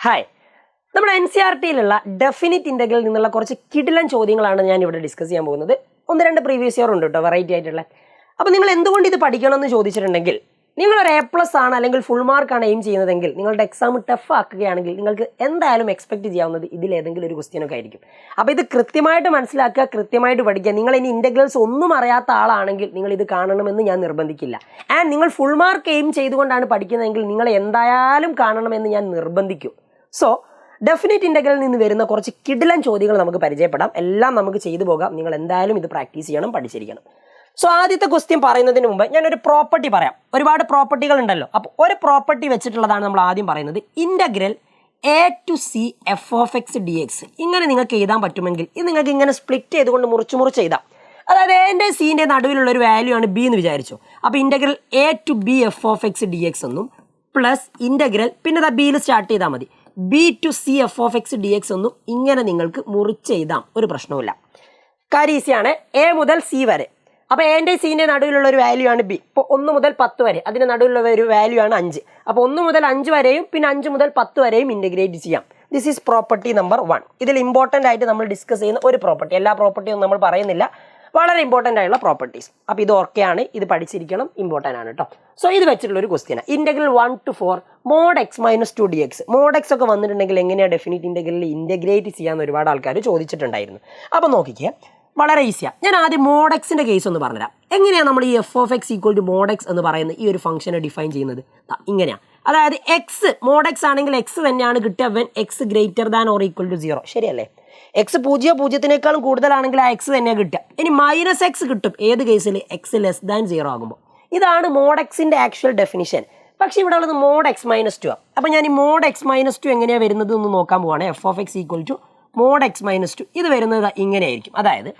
Hi, നമ്മുടെ NCERT-യിലുള്ള definite ഇൻ്റഗ്രലിൽ നിന്നുള്ള കുറച്ച് കിടിലൻ ചോദ്യങ്ങളാണ് ഞാൻ ഇവിടെ ഡിസ്കസ് ചെയ്യാൻ പോകുന്നത്. 1-2 പ്രീവിയസ് ഇയർ ഉണ്ട് കേട്ടോ, വെറൈറ്റി ആയിട്ടുള്ള. അപ്പോൾ നിങ്ങൾ എന്തുകൊണ്ട് ഇത് പഠിക്കണമെന്ന് ചോദിച്ചിട്ടുണ്ടെങ്കിൽ, നിങ്ങളൊരു A+ ആണ് അല്ലെങ്കിൽ ഫുൾ മാർക്കാണ് എയിം ചെയ്യുന്നതെങ്കിൽ, നിങ്ങളുടെ എക്സാം ടഫ് ആക്കുകയാണെങ്കിൽ നിങ്ങൾക്ക് എന്തായാലും എക്സ്പെക്ട് ചെയ്യാവുന്നത് ഇതിലേതെങ്കിലും ഒരു ക്വസ്റ്റ്യനൊക്കെ ആയിരിക്കും. അപ്പോൾ ഇത് കൃത്യമായിട്ട് മനസ്സിലാക്കുക, കൃത്യമായിട്ട് പഠിക്കുക. നിങ്ങൾ ഇനി ഇൻ്റഗ്രൽസ് ഒന്നും അറിയാത്ത ആളാണെങ്കിൽ നിങ്ങൾ ഇത് കാണണമെന്ന് ഞാൻ നിർബന്ധിക്കില്ല. ആൻഡ് നിങ്ങൾ ഫുൾ മാർക്ക് എയിം ചെയ്തുകൊണ്ടാണ് പഠിക്കുന്നതെങ്കിൽ നിങ്ങൾ എന്തായാലും കാണണമെന്ന് ഞാൻ നിർബന്ധിക്കും. സോ ഡെഫിനിറ്റ് ഇൻ്റഗ്രലിൽ നിന്ന് വരുന്ന കുറച്ച് കിടിലൻ ചോദ്യങ്ങൾ നമുക്ക് പരിചയപ്പെടാം. എല്ലാം നമുക്ക് ചെയ്തു പോകാം. നിങ്ങൾ എന്തായാലും ഇത് പ്രാക്ടീസ് ചെയ്യണം, പഠിച്ചിരിക്കണം. സോ ആദ്യത്തെ ക്വസ്റ്റ്യൻ പറയുന്നതിന് മുമ്പ് ഞാനൊരു പ്രോപ്പർട്ടി പറയാം. ഒരുപാട് പ്രോപ്പർട്ടികൾ ഉണ്ടല്ലോ. അപ്പോൾ ഒരു പ്രോപ്പർട്ടി വെച്ചിട്ടുള്ളതാണ് നമ്മൾ ആദ്യം പറയുന്നത്. Integral A to C f(x) dx. ഇങ്ങനെ നിങ്ങൾക്ക് എഴുതാൻ പറ്റുമെങ്കിൽ ഇത് നിങ്ങൾക്ക് ഇങ്ങനെ സ്പ്ലിറ്റ് ചെയ്തുകൊണ്ട് മുറിച്ച് എഴുതാം. അതായത് എൻ്റെ സിൻ്റെ നടുവിലുള്ള ഒരു വാല്യൂ ആണ് ബി എന്ന് വിചാരിച്ചു. അപ്പോൾ integral A to B f(x) dx എന്നും പ്ലസ് ഇൻ്റഗ്രൽ പിന്നെ ബിയിൽ സ്റ്റാർട്ട് ചെയ്താൽ മതി B to C f(x) dx എന്നും ഇങ്ങനെ നിങ്ങൾക്ക് മുറിച്ചെഴുതാം. ഒരു പ്രശ്നവുമില്ല. കാര്യം ഈസിയാണ്. A മുതൽ C വരെ. അപ്പോൾ എൻ്റെ സിൻ്റെ നടുവിലുള്ള ഒരു വാല്യൂ ആണ് ബി. ഇപ്പോൾ 1 മുതൽ 10 വരെ അതിൻ്റെ നടുവിലുള്ള ഒരു വാല്യൂ ആണ് 5. അപ്പോൾ 1 മുതൽ 5 വരെയും പിന്നെ 5 മുതൽ 10 വരെയും ഇൻ്റഗ്രേറ്റ് ചെയ്യാം. This is property number 1. ഇതിൽ ഇമ്പോർട്ടൻ്റ് ആയിട്ട് നമ്മൾ ഡിസ്കസ് ചെയ്യുന്ന ഒരു പ്രോപ്പർട്ടി, എല്ലാ പ്രോപ്പർട്ടിയും നമ്മൾ പറയുന്നില്ല, വളരെ ഇമ്പോർട്ടൻ്റ് ആയിട്ടുള്ള പ്രോപ്പർട്ടീസ്. അപ്പോൾ ഇത് ഓക്കെയാണ്, ഇത് പഠിച്ചിരിക്കണം, ഇമ്പോർട്ടൻ്റ് ആണ് കേട്ടോ. സോ ഇത് വെച്ചിട്ടുള്ള ഒരു ക്വസ്റ്റ്യനാണ്. Integral 1 to 4 mod x - 2 dx. mod x ഒക്കെ വന്നിട്ടുണ്ടെങ്കിൽ എങ്ങനെയാണ് ഡെഫിനിറ്റ് ഇൻ്റഗ്രലിൽ ഇൻ്റഗ്രേറ്റ് ചെയ്യാമെന്ന് ഒരുപാട് ആൾക്കാർ ചോദിച്ചിട്ടുണ്ടായിരുന്നു. അപ്പോൾ നോക്കിക്കേ, വളരെ ഈസിയാണ്. ഞാൻ ആദ്യം mod x-ൻ്റെ കേസ് ഒന്ന് പറഞ്ഞുതരാം. എങ്ങനെയാണ് നമ്മൾ ഈ f(x) = mod x എന്ന് പറയുന്ന ഈ ഒരു ഫംഗ്ഷനെ ഡിഫൈൻ ചെയ്യുന്നത്? ഇങ്ങനെയാണ്. അതായത് എക്സ് mod x ആണെങ്കിൽ എക്സ് തന്നെയാണ് കിട്ടുക when x greater than or equal to 0. ശരിയല്ലേ? എക്സ് 0 കൂടുതലാണെങ്കിൽ ആ എക്സ് തന്നെയാണ് കിട്ടുക. ഇനി -x കിട്ടും ഏത് കേസിൽ? എക്സ് <0 ആകുമ്പോൾ. ഇതാണ് mod x-ൻ്റെ ആക്ച്വൽ ഡെഫിനിഷൻ. പക്ഷേ ഇവിടെ ഉള്ളത് mod x - 2 ആണ്. അപ്പോൾ ഞാൻ ഈ mod x - 2 എങ്ങനെയാണ് വരുന്നത് എന്ന് നോക്കാൻ പോവാണ്. f(x) = mod x - 2. ഇത് വരുന്നത് ഇങ്ങനെയായിരിക്കും. അതായത്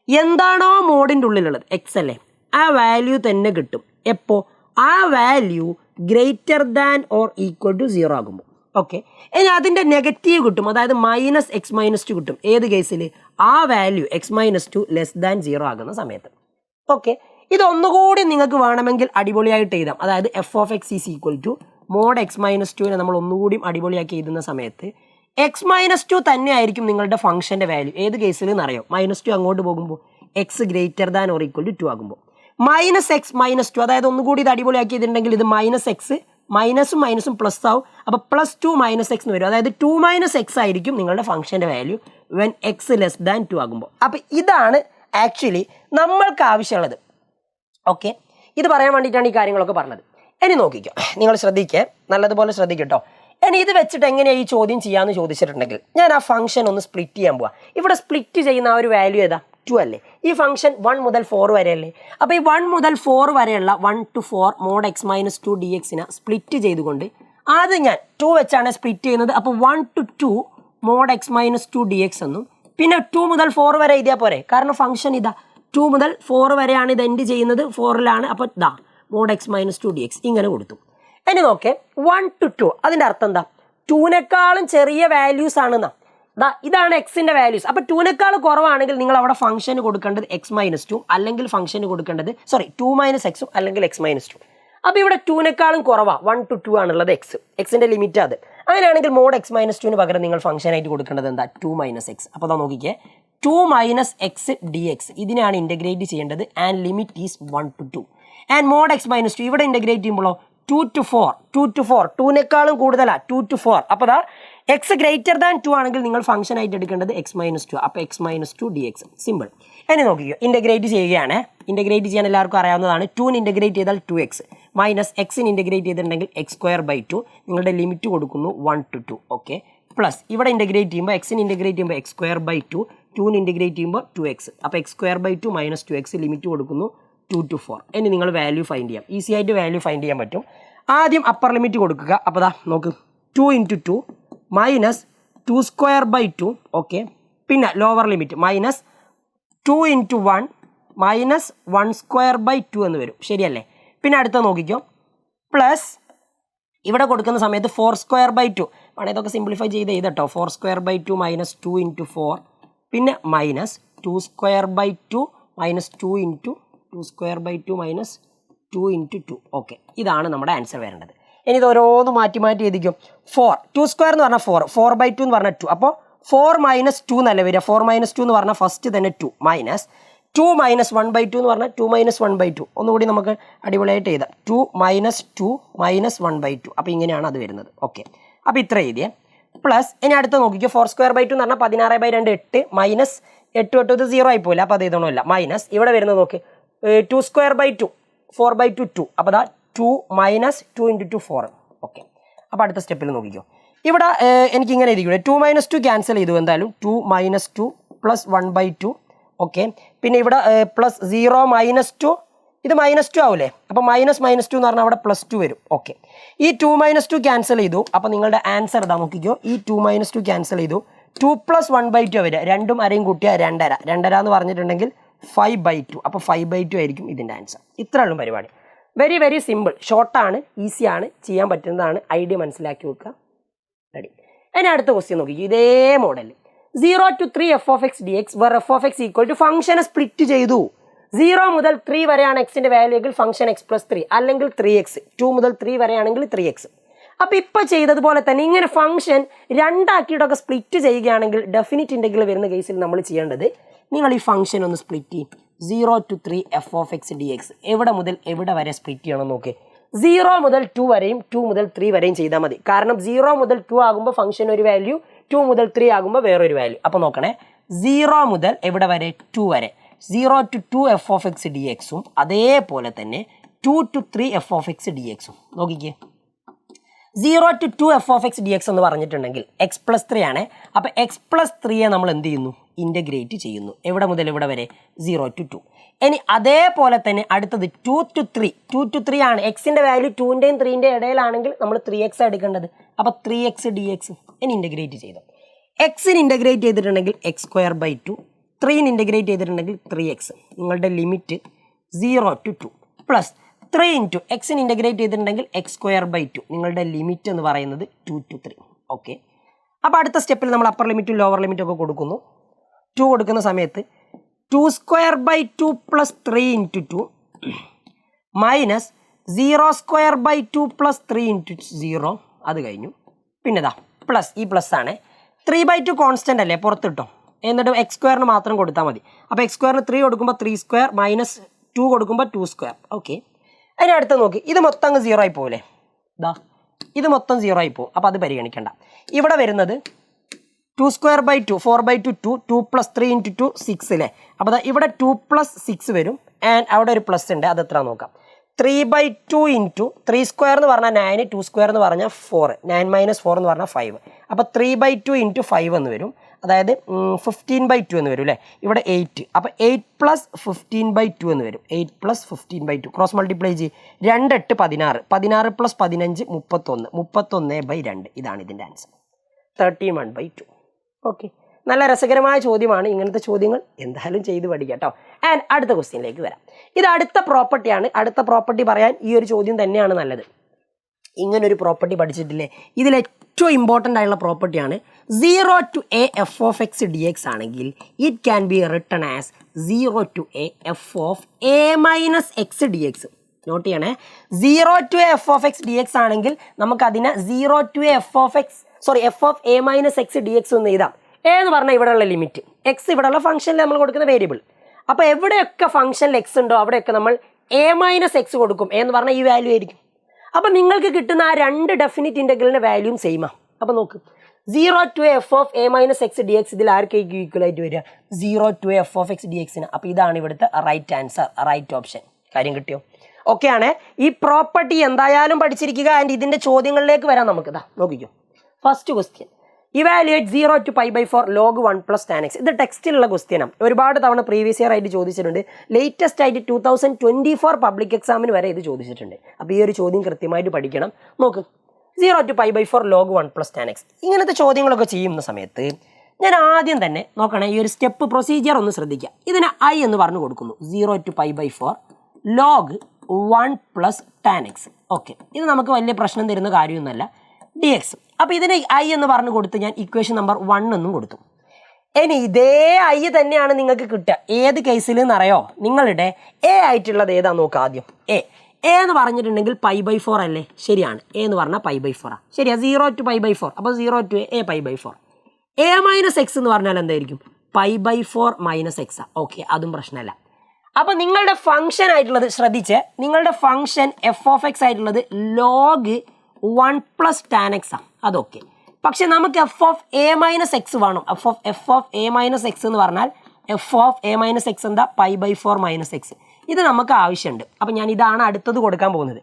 എന്താണോ മോഡിൻ്റെ ഉള്ളിലുള്ളത് എക്സ് അല്ലേ, ആ വാല്യൂ തന്നെ കിട്ടും. എപ്പോൾ? ആ value greater than or equal to 0 ആകുമ്പോൾ. ഓക്കെ. ഇനി അതിൻ്റെ നെഗറ്റീവ് കിട്ടും, അതായത് -x - 2 കിട്ടും ഏത് കേസിൽ? ആ വാല്യൂ x - 2 <0 ആകുന്ന സമയത്ത്. ഓക്കെ. ഇതൊന്നുകൂടി നിങ്ങൾക്ക് വേണമെങ്കിൽ അടിപൊളിയായിട്ട് എഴുതാം. അതായത് f(x) = mod x - 2നെ നമ്മൾ ഒന്നുകൂടി അടിപൊളിയാക്കി എഴുതുന്ന സമയത്ത് x - 2 തന്നെ ആയിരിക്കും നിങ്ങളുടെ ഫംഗ്ഷൻ്റെ വാല്യൂ. ഏത് കേസിൽ എന്നറിയോ? -2 അങ്ങോട്ട് പോകുമ്പോൾ x greater than or equal to 2 ആകുമ്പോൾ. -x - 2, അതായത് ഒന്നുകൂടി ഇത് അടിപൊളിയാക്കി ചെയ്തിട്ടുണ്ടെങ്കിൽ ഇത് -x മൈനസും പ്ലസ് ആവും. അപ്പോൾ +2 - x എന്ന് വരും. അതായത് 2 - x ആയിരിക്കും നിങ്ങളുടെ ഫംഗ്ഷൻ്റെ വാല്യൂ വെൻ എക്സ് <2 ആകുമ്പോൾ. അപ്പോൾ ഇതാണ് ആക്ച്വലി നമ്മൾക്ക് ആവശ്യമുള്ളത്. ഓക്കെ. ഇത് പറയാൻ വേണ്ടിയിട്ടാണ് ഈ കാര്യങ്ങളൊക്കെ പറഞ്ഞത്. ഇനി നോക്കിക്കോ, നിങ്ങൾ ശ്രദ്ധിക്കുക, നല്ലതുപോലെ ശ്രദ്ധിക്കട്ടോ. ഇനി ഇത് വെച്ചിട്ട് എങ്ങനെയാണ് ഈ ചോദ്യം ചെയ്യാമെന്ന് ചോദിച്ചിട്ടുണ്ടെങ്കിൽ ഞാൻ ആ ഫംഗ്ഷൻ ഒന്ന് സ്പ്ലിറ്റ് ചെയ്യാൻ പോവാം. ഇവിടെ സ്പ്ലിറ്റ് ചെയ്യുന്ന ആ ഒരു വാല്യൂ ഏതാ? 2 അല്ലേ? ഈ ഫംഗ്ഷൻ 1 മുതൽ 4 വരെ അല്ലേ? അപ്പോൾ ഈ 1 മുതൽ 4 വരെയുള്ള 1 to 4 mod x - 2 dx-നെ സ്പ്ലിറ്റ് ചെയ്തുകൊണ്ട് ആദ്യം ഞാൻ 2 വെച്ചാണ് സ്പ്ലിറ്റ് ചെയ്യുന്നത്. അപ്പോൾ 1 to 2 mod x - 2 dx എന്നും പിന്നെ 2 മുതൽ 4 വരെ എഴുതിയാൽ പോരെ? കാരണം ഫംഗ്ഷൻ ഇതാ 2 മുതൽ 4 വരെയാണ് ഇത് എൻഡ് ചെയ്യുന്നത്, 4-ലാണ്. അപ്പോൾ ഇതാ mod x - 2 dx ഇങ്ങനെ കൊടുത്തു. ഇനി നോക്കേ, 1 to 2 അതിൻ്റെ അർത്ഥം എന്താ? 2-നേക്കാളും ചെറിയ വാല്യൂസ് ആണെന്നാ. ഇതാണ് എക്സിൻ്റെ വാല്യൂസ്. അപ്പോൾ 2-നേക്കാൾ കുറവാണെങ്കിൽ നിങ്ങൾ അവിടെ ഫംഗ്ഷന് കൊടുക്കേണ്ടത് x - 2 അല്ലെങ്കിൽ ഫംഗ്ഷന് കൊടുക്കേണ്ടത് 2 - x അല്ലെങ്കിൽ x - 2. അപ്പോൾ ഇവിടെ 2-നേക്കാളും കുറവാണ്, 1 to 2 ആണുള്ളത് എക്സിൻ്റെ ലിമിറ്റ് അത്. അങ്ങനെയാണെങ്കിൽ mod x - 2ന് പകരം നിങ്ങൾ ഫംഗ്ഷനായിട്ട് കൊടുക്കേണ്ടത് എന്താ? 2 - x. അപ്പോൾ അതാ നോക്കിക്കേ, 2 - x dx ഇതിനാണ് ഇൻ്റഗ്രേറ്റ് ചെയ്യേണ്ടത്. And limit is 1 to 2. And mod x - 2 ഇവിടെ ഇൻ്റഗ്രേറ്റ് ചെയ്യുമ്പോഴോ 2 to 4 2-നേക്കാളും കൂടുതലാണ് 2 to 4. അപ്പോൾ അതാ എക്സ് ഗ്രേറ്റർ ദാൻ 2 ആണെങ്കിൽ നിങ്ങൾ ഫംഗ്ഷൻ ആയിട്ട് എടുക്കേണ്ടത് x - 2. അപ്പോൾ x - 2 dx സിമ്പിൾ. ഇനി നോക്കിയോ, ഇൻ്റഗ്രേറ്റ് ചെയ്യുകയാണ്. ഇൻ്റഗ്രേറ്റ് ചെയ്യാൻ എല്ലാവർക്കും അറിയാവുന്നതാണ്. 2-ന് ഇൻ്റഗ്രേറ്റ് ചെയ്താൽ 2x -x-ന് ഇൻ്റഗ്രേറ്റ് ചെയ്തിട്ടുണ്ടെങ്കിൽ x²/2. നിങ്ങളുടെ ലിമിറ്റ് കൊടുക്കുന്നു 1 to 2. ഓക്കെ. പ്ലസ് ഇവിടെ ഇൻ്റഗ്രേറ്റ് ചെയ്യുമ്പോൾ x-ന് ഇൻ്റഗ്രേറ്റ് ചെയ്യുമ്പോൾ x²/2, 2-ന് ഇൻ്റഗ്രേറ്റ് ചെയ്യുമ്പോൾ 2x. അപ്പോൾ x²/2 - 2x ലിമിറ്റ് കൊടുക്കുന്നു 2 to 4. ഇനി നിങ്ങൾ വാല്യൂ ഫൈൻഡ് ചെയ്യാം. ഈസി ആയിട്ട് വാല്യൂ ഫൈൻഡ് ചെയ്യാൻ പറ്റും. ആദ്യം അപ്പർ ലിമിറ്റ് കൊടുക്കുക. അപ്പോൾ ദാ നോക്ക്, 2 × 2 -2²/2. ഓക്കെ. പിന്നെ ലോവർ ലിമിറ്റ് -2 × 1 -1²/2 എന്ന് വരും. ശരിയല്ലേ? പിന്നെ അടുത്ത നോക്കിക്കോ, പ്ലസ് ഇവിടെ കൊടുക്കുന്ന സമയത്ത് 4²/2 ആണ്. ഇതൊക്കെ സിംപ്ലിഫൈ ചെയ്ത് എഴുതട്ടോ. 4²/2 -2 × 4 പിന്നെ -2²/2 -2 × 2²/2 -2 × 2. ഓക്കെ. ഇതാണ് നമ്മുടെ ആൻസർ വരേണ്ടത്. ഇനി ഇത് ഓരോന്ന് മാറ്റി മാറ്റി എഴുതിക്കും. 4 2 സ്ക്വയർ എന്ന് പറഞ്ഞാൽ 4 4/2 എന്ന് പറഞ്ഞാൽ 2. അപ്പോൾ 4 - 2 എന്നല്ല വരിക. 4 - 2 എന്ന് പറഞ്ഞാൽ ഫസ്റ്റ് തന്നെ 2 മൈനസ് 2 - 1/2 എന്ന് പറഞ്ഞാൽ 2 - 1/2. ഒന്നുകൂടി നമുക്ക് അടിപൊളിയായിട്ട് എഴുതാം. 2 - 2 - 1/2. അപ്പോൾ ഇങ്ങനെയാണ് അത് വരുന്നത്. ഓക്കെ, അപ്പോൾ ഇത്ര എഴുതിയേ. പ്ലസ് ഇനി അടുത്ത് നോക്കിക്കോ. 4² എന്ന് പറഞ്ഞാൽ 16/2 8 മൈനസ് 8 8 ഇത് 0 ആയി പോയില്ല. അപ്പോൾ അത് എഴുതണമില്ല. മൈനസ് ഇവിടെ വരുന്നത് നോക്ക് 2² 4/2 2. അപ്പോൾ അതാ 2 - 2 × 2 4. ഓക്കെ, അപ്പോൾ അടുത്ത സ്റ്റെപ്പിൽ നോക്കിക്കോ. ഇവിടെ എനിക്ക് ഇങ്ങനെ എഴുതിക്കൂടെ. 2 - 2 ക്യാൻസൽ ചെയ്തു. എന്തായാലും 2 - 2 + 1/2. ഓക്കെ, പിന്നെ ഇവിടെ പ്ലസ് 0 - 2 ഇത് -2 ആവില്ലേ. അപ്പോൾ -2 എന്ന് പറഞ്ഞാൽ അവിടെ +2 വരും. ഓക്കെ, ഈ 2 - 2 ക്യാൻസൽ ചെയ്തു. അപ്പോൾ നിങ്ങളുടെ ആൻസർ ഇതാ നോക്കിക്കോ. ഈ 2 - 2 ക്യാൻസൽ ചെയ്തു. 2 + 1/2 വരിക. രണ്ടും അരയും കൂട്ടിയാൽ 2.5. 2.5 എന്ന് പറഞ്ഞിട്ടുണ്ടെങ്കിൽ 5/2. അപ്പോൾ 5/2 ആയിരിക്കും ഇതിൻ്റെ ആൻസർ. ഇത്ര ഉള്ളൂ പരിപാടി. വെരി വെരി സിമ്പിൾ, ഷോർട്ടാണ്, ഈസിയാണ്, ചെയ്യാൻ പറ്റുന്നതാണ്. ഐഡിയ മനസ്സിലാക്കി വെക്കുക. റെഡി. അതിന് അടുത്ത ക്വസ്റ്റ്യൻ നോക്കിക്കോ. ഇതേ model 0 to 3 f(x) dx where f(x) = ഫംഗ്ഷനെ സ്പ്ലിറ്റ് ചെയ്തു. 0 മുതൽ 3 വരെയാണ് എക്സിന്റെ വാല്യൂ എങ്കിൽ ഫംഗ്ഷൻ x+3 അല്ലെങ്കിൽ 3x. 2 മുതൽ 3 വരെയാണെങ്കിൽ 3x. അപ്പോൾ ഇപ്പോൾ ചെയ്തതുപോലെ തന്നെ ഇങ്ങനെ ഫംഗ്ഷൻ രണ്ടാക്കിയിട്ടൊക്കെ സ്പ്ലിറ്റ് ചെയ്യുകയാണെങ്കിൽ ഡെഫിനിറ്റ് ഇൻ്റഗ്രൽ വരുന്ന കേസിൽ നമ്മൾ ചെയ്യേണ്ടത്, നിങ്ങൾ ഈ ഫംഗ്ഷൻ ഒന്ന് സ്പ്ലിറ്റ് ചെയ്യും. 0 to 3 f(x) dx എവിടെ മുതൽ എവിടെ വരെ സ്പ്ലിറ്റ് ചെയ്യണം നോക്ക്. 0 മുതൽ 2 വരെയും 2 മുതൽ 3 വരെയും ചെയ്താൽ മതി. കാരണം 0 മുതൽ 2 ആകുമ്പോൾ ഫംഗ്ഷൻ ഒരു വാല്യൂ, 2 മുതൽ 3 ആകുമ്പോൾ വേറൊരു വാല്യൂ. അപ്പോൾ നോക്കണേ, 0 മുതൽ എവിടെ വരെ 2 വരെ 0 to 2 f(x) dx അതേപോലെ തന്നെ 2 to 3 f(x) dx നോക്കിക്കേ. 0 to 2 f(x) dx എന്ന് പറഞ്ഞിട്ടുണ്ടെങ്കിൽ x+3 ആണ്. അപ്പോൾ x+3യെ നമ്മൾ എന്ത് ചെയ്യുന്നു? ഇൻ്റഗ്രേറ്റ് ചെയ്യുന്നു. എവിടെ മുതൽ എവിടെ വരെ? 0 to 2. ഇനി അതേപോലെ തന്നെ അടുത്തത് 2 to 3 ആണ്. എക്സിൻ്റെ വാല്യൂ 2ൻ്റെയും 3ൻ്റെയും ഇടയിലാണെങ്കിൽ നമ്മൾ 3x എടുക്കേണ്ടത്. അപ്പോൾ 3x dx ഇനി ഇൻ്റഗ്രേറ്റ് ചെയ്തു. എക്സിന് ഇൻ്റഗ്രേറ്റ് ചെയ്തിട്ടുണ്ടെങ്കിൽ x²/2, 3ന് ഇൻ്റഗ്രേറ്റ് ചെയ്തിട്ടുണ്ടെങ്കിൽ 3x. നിങ്ങളുടെ ലിമിറ്റ് 0 to 2 പ്ലസ് 3 × എക്സിന് ഇൻ്റഗ്രേറ്റ് ചെയ്തിട്ടുണ്ടെങ്കിൽ x²/2. നിങ്ങളുടെ ലിമിറ്റ് എന്ന് പറയുന്നത് 2 to 3. ഓക്കെ, അപ്പോൾ അടുത്ത സ്റ്റെപ്പിൽ നമ്മൾ അപ്പർ ലിമിറ്റും ലോവർ ലിമിറ്റും ഒക്കെ കൊടുക്കുന്നു. 2 കൊടുക്കുന്ന സമയത്ത് 2² പ്ലസ് 3 × 2 മൈനസ് 0² പ്ലസ് 3 × 0. അത് കഴിഞ്ഞു. പിന്നെ ഇതാ പ്ലസ്, ഈ പ്ലസ് ആണ്. 3/2 കോൺസ്റ്റൻ്റ് അല്ലേ, പുറത്തിട്ടോ. എന്നിട്ട് x² മാത്രം കൊടുത്താൽ മതി. അപ്പോൾ x² 3 കൊടുക്കുമ്പോൾ 3² മൈനസ് 2 കൊടുക്കുമ്പോൾ 2². ഓക്കെ, അതിന് അടുത്ത് നോക്കി. ഇത് മൊത്തം അങ്ങ് 0 ആയി പോകില്ലേ. ഇതാ ഇത് മൊത്തം 0 ആയി പോകും. അപ്പോൾ അത് പരിഗണിക്കേണ്ട. ഇവിടെ വരുന്നത് 2²/2 4/2 2 2 + 3 × 2 6 അല്ലേ. അപ്പോൾ ഇവിടെ 2 + 6 വരും. ആൻഡ് അവിടെ ഒരു പ്ലസ് ഉണ്ട്. അത് എത്ര നോക്കാം. 3/2 × 3² എന്ന് പറഞ്ഞാൽ 9, 2² എന്ന് പറഞ്ഞാൽ 4, 9 - 4 എന്ന് പറഞ്ഞാൽ 5. അപ്പോൾ 3/2 × 5 എന്ന് വരും. അതായത് 15/2 എന്ന് വരും അല്ലേ. ഇവിടെ 8. അപ്പോൾ 8 + 15/2 എന്ന് വരും. 8 + 15/2 ക്രോസ് മൾട്ടിപ്ലൈ ചെയ്യും. 2 8 16, 16 + 15 31, 31/2. ഇതാണ് ഇതിൻ്റെ ആൻസർ, 31/2. ഓക്കെ, നല്ല രസകരമായ ചോദ്യമാണ്. ഇങ്ങനത്തെ ചോദ്യങ്ങൾ എന്തായാലും ചെയ്ത് പഠിക്കാം കേട്ടോ. ആൻഡ് അടുത്ത ക്വസ്റ്റ്യനിലേക്ക് വരാം. ഇത് അടുത്ത പ്രോപ്പർട്ടിയാണ്. അടുത്ത പ്രോപ്പർട്ടി പറയാൻ ഈ ഒരു ചോദ്യം തന്നെയാണ് നല്ലത്. ഇങ്ങനൊരു പ്രോപ്പർട്ടി പഠിച്ചിട്ടില്ലേ? ഇതിൽ ഏറ്റവും ഇമ്പോർട്ടൻ്റ് ആയിട്ടുള്ള പ്രോപ്പർട്ടിയാണ് 0 to a f(x) dx ആണെങ്കിൽ it can be written as 0 to a f(a - x) dx. Note ചെയ്യണേ. 0 to a f(x) dx ആണെങ്കിൽ നമുക്കതിനെ 0 to a f(a - x) dx എന്ന് എഴുതാം. എ എന്ന് പറഞ്ഞാൽ ഇവിടെയുള്ള ലിമിറ്റ്, എക്സ് ഇവിടെയുള്ള ഫംഗ്ഷനിൽ നമ്മൾ കൊടുക്കുന്ന വേരിയബിൾ. അപ്പോൾ എവിടെയൊക്കെ ഫംഗ്ഷനിൽ എക്സ് ഉണ്ടോ അവിടെയൊക്കെ നമ്മൾ a - x കൊടുക്കും. എന്ന് പറഞ്ഞാൽ ഈ വാല്യൂ ആയിരിക്കും. അപ്പോൾ നിങ്ങൾക്ക് കിട്ടുന്ന ആ രണ്ട് ഡെഫിനിറ്റ് ഇൻ്റഗ്രലിൻ്റെ വാല്യൂം സെയിമാണ്. അപ്പോൾ നോക്ക്, 0 to a f(a - x) dx ഇതിൽ ആർക്കായിരിക്കും ഈക്വൽ ആയിട്ട് വരിക? 0 to a f(x) dx-ന്. അപ്പോൾ ഇതാണ് ഇവിടുത്തെ റൈറ്റ് ആൻസർ, റൈറ്റ് ഓപ്ഷൻ. കാര്യം കിട്ടിയോ? ഓക്കെ ആണ്. ഈ പ്രോപ്പർട്ടി എന്തായാലും പഠിച്ചിരിക്കുക. ആൻഡ് ഇതിൻ്റെ ചോദ്യങ്ങളിലേക്ക് വരാം നമുക്ക്. ഇതാ നോക്കിക്കോ. First question, evaluate 0 to π/4 log 1 + tan x. ഇത് ടെക്സ്റ്റിലുള്ള ക്വസ്റ്റ്യനാണ്. ഒരുപാട് തവണ പ്രീവിയസ് ഇയർ ആയിട്ട് ചോദിച്ചിട്ടുണ്ട്. ലേറ്റസ്റ്റ് ആയിട്ട് 2024 പബ്ലിക് എക്സാമിന് വരെ ഇത് ചോദിച്ചിട്ടുണ്ട്. അപ്പോൾ ഈ ഒരു ചോദ്യം കൃത്യമായിട്ട് പഠിക്കണം. നോക്ക്, 0 to π/4 log 1 + tan x. ഇങ്ങനത്തെ ചോദ്യങ്ങളൊക്കെ ചെയ്യുന്ന സമയത്ത് ഞാൻ ആദ്യം തന്നെ നോക്കണേ, ഈ ഒരു സ്റ്റെപ്പ് പ്രൊസീജിയർ ഒന്ന് ശ്രദ്ധിക്കുക. ഇതിനെ i എന്ന് പറഞ്ഞു കൊടുക്കുന്നു. 0 to π/4 log 1 + tan x. Okay, ഇത് നമുക്ക് വലിയ പ്രശ്നം തരുന്ന കാര്യമൊന്നുമല്ല. dx. അപ്പോൾ ഇതിന് i എന്ന് പറഞ്ഞു കൊടുത്ത് ഞാൻ ഇക്വേഷൻ നമ്പർ 1 എന്നും കൊടുത്തു. ഇനി ഇതേ i തന്നെയാണ് നിങ്ങൾക്ക് കിട്ടുക. ഏത് കേസിൽ എന്നറിയോ? നിങ്ങളുടെ എ ആയിട്ടുള്ളത് ഏതാ നോക്കുക ആദ്യം. എ എന്ന് പറഞ്ഞിട്ടുണ്ടെങ്കിൽ π/4 അല്ലേ? ശരിയാണ്. എ എന്ന് പറഞ്ഞാൽ π/4 ശരിയാ. 0 to π/4 അപ്പോൾ 0 to a π/4. a minus x എന്ന് പറഞ്ഞാൽ എന്തായിരിക്കും? π/4 - എക്സ്. ഓക്കെ, അതും പ്രശ്നമല്ല. അപ്പോൾ നിങ്ങളുടെ ഫംഗ്ഷൻ ആയിട്ടുള്ളത് ശ്രദ്ധിച്ച്, നിങ്ങളുടെ ഫംഗ്ഷൻ f(x) ആയിട്ടുള്ളത് log 1 + tan x ആണ്. അതൊക്കെ പക്ഷെ നമുക്ക് f(a - x) വേണം. f(a - x) എന്ന് പറഞ്ഞാൽ f(a - x) എന്താ? π/4 - x. ഇത് നമുക്ക് ആവശ്യമുണ്ട്. അപ്പം ഞാൻ ഇതാണ് അടുത്തത് കൊടുക്കാൻ പോകുന്നത്.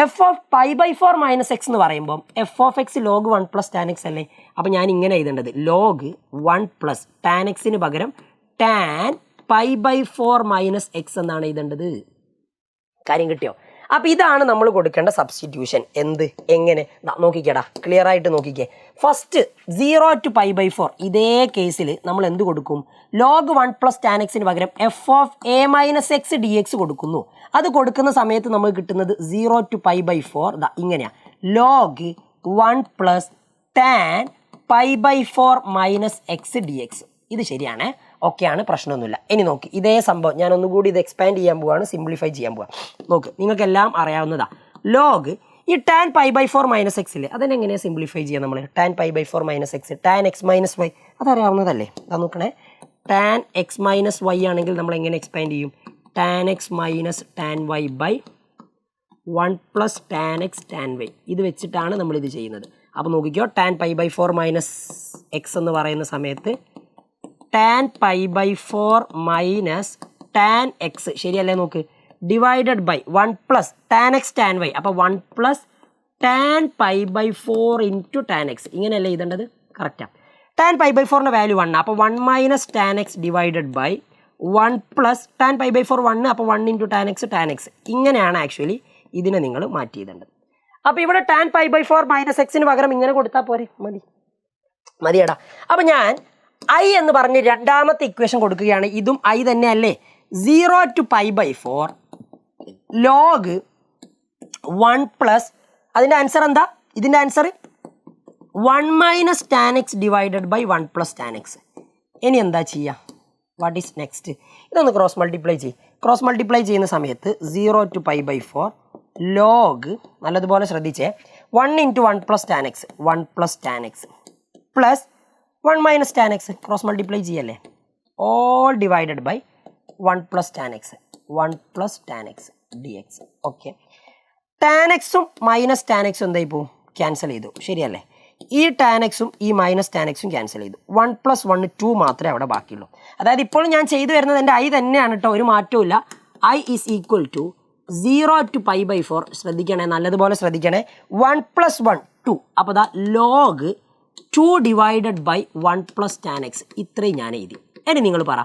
f(π/4 - x) എന്ന് പറയുമ്പോൾ f(x) log 1 + tan x അല്ലേ? അപ്പം ഞാൻ ഇങ്ങനെ എഴുതേണ്ടത് log 1 + tan x-ന് പകരം tan π/4 - x എന്നാണ് എഴുതേണ്ടത്. കാര്യം കിട്ടിയോ? അപ്പോൾ ഇതാണ് നമ്മൾ കൊടുക്കേണ്ട സബ്സ്റ്റിറ്റ്യൂഷൻ. എന്ത്? എങ്ങനെ? നോക്കിക്കേടാ, ക്ലിയർ ആയിട്ട് നോക്കിക്കേ. ഫസ്റ്റ് 0 to π/4 ഇതേ കേസിൽ നമ്മൾ എന്ത് കൊടുക്കും? log 1 + tan x-ന് പകരം f(a - x) dx കൊടുക്കുന്നു. അത് കൊടുക്കുന്ന സമയത്ത് നമുക്ക് കിട്ടുന്നത് 0 to π/4 ഇങ്ങനെയാണ്. log 1 + tan π/4 - x dx. ഇത് ശരിയാണ്, ഓക്കെയാണ്, പ്രശ്നമൊന്നുമില്ല. ഇനി നോക്കി ഇതേ സംഭവം ഞാൻ ഒന്നുകൂടി ഇത് എക്സ്പാൻഡ് ചെയ്യാൻ പോവാണ്, സിംപ്ലിഫൈ ചെയ്യാൻ പോവാം. നോക്ക്, നിങ്ങൾക്കെല്ലാം അറിയാവുന്നതാണ്. ലോഗ് ഈ tan π/4 - x ഇല്ലേ, അതിനെങ്ങനെയാണ് സിംപ്ലിഫൈ ചെയ്യുക നമ്മൾ? tan π/4 - x tan x - y അതറിയാവുന്നതല്ലേ? അതാ നോക്കണേ, tan x - y ആണെങ്കിൽ നമ്മൾ എങ്ങനെ എക്സ്പാൻഡ് ചെയ്യും? tan x - tan y / 1 + tan x tan y. ഇത് വെച്ചിട്ടാണ് നമ്മളിത് ചെയ്യുന്നത്. അപ്പോൾ നോക്കിക്കോ, tan π/4 - x എന്ന് പറയുന്ന സമയത്ത് tan π/4 - tan x ശരിയല്ലേ? നോക്ക്, divided by 1 + tan x tan y. അപ്പോൾ 1 + tan π/4 × tan x ഇങ്ങനെയല്ലേ എഴുതേണ്ടത്? കറക്റ്റാണ്. tan π/4ൻ്റെ വാല്യൂ 1, അപ്പോൾ 1 - tan x divided by 1 + tan π/4 1, അപ്പോൾ 1 × tan x tan x. ഇങ്ങനെയാണ് ആക്ച്വലി ഇതിനെ നിങ്ങൾ മാറ്റി എഴുതേണ്ടത്. അപ്പോൾ ഇവിടെ tan π/4 - x-ന് പകരം ഇങ്ങനെ കൊടുത്താൽ പോരെ? മതിയടാ. അപ്പോൾ ഞാൻ I എന്ന് പറഞ്ഞ് രണ്ടാമത്തെ ഇക്വേഷൻ കൊടുക്കുകയാണ്. ഇതും I തന്നെ അല്ലേ? 0 to π/4 log 1 + അതിൻ്റെ ആൻസർ എന്താ? ഇതിൻ്റെ answer 1 - tan x divided by 1 + tan x. ഇനി എന്താ ചെയ്യുക? What is next? ഇതൊന്ന് ക്രോസ് മൾട്ടിപ്ലൈ ചെയ്യും. ക്രോസ് മൾട്ടിപ്ലൈ ചെയ്യുന്ന സമയത്ത് 0 to π/4 log നല്ലതുപോലെ ശ്രദ്ധിച്ചേ 1 × 1 + tan x 1 + tan x plus 1 - tan x cross multiply ചെയ്യല്ലേ, all divided by 1 + tan x 1 + tan x dx. Okay, tan x-ഉം -tan x എന്തായി പോവും? ക്യാൻസൽ ചെയ്തു, ശരിയല്ലേ? ഈ tan x-ഉം ഈ -tan x-ഉം ക്യാൻസൽ ചെയ്തു. 1 + 1 2 മാത്രമേ അവിടെ ബാക്കിയുള്ളൂ. അതായത് ഇപ്പോൾ ഞാൻ ചെയ്തു വരുന്നത് എൻ്റെ I തന്നെയാണ് കേട്ടോ, ഒരു മാറ്റവും ഇല്ല. I is equal to 0 to π/4 ശ്രദ്ധിക്കണേ, നല്ലതുപോലെ ശ്രദ്ധിക്കണേ. 1 + 1 2, അപ്പോൾ ദാ log 2 divided by 1 + tan x. ഇത്രയും ഞാൻ എഴുതി. ഇനി നിങ്ങൾ പറ,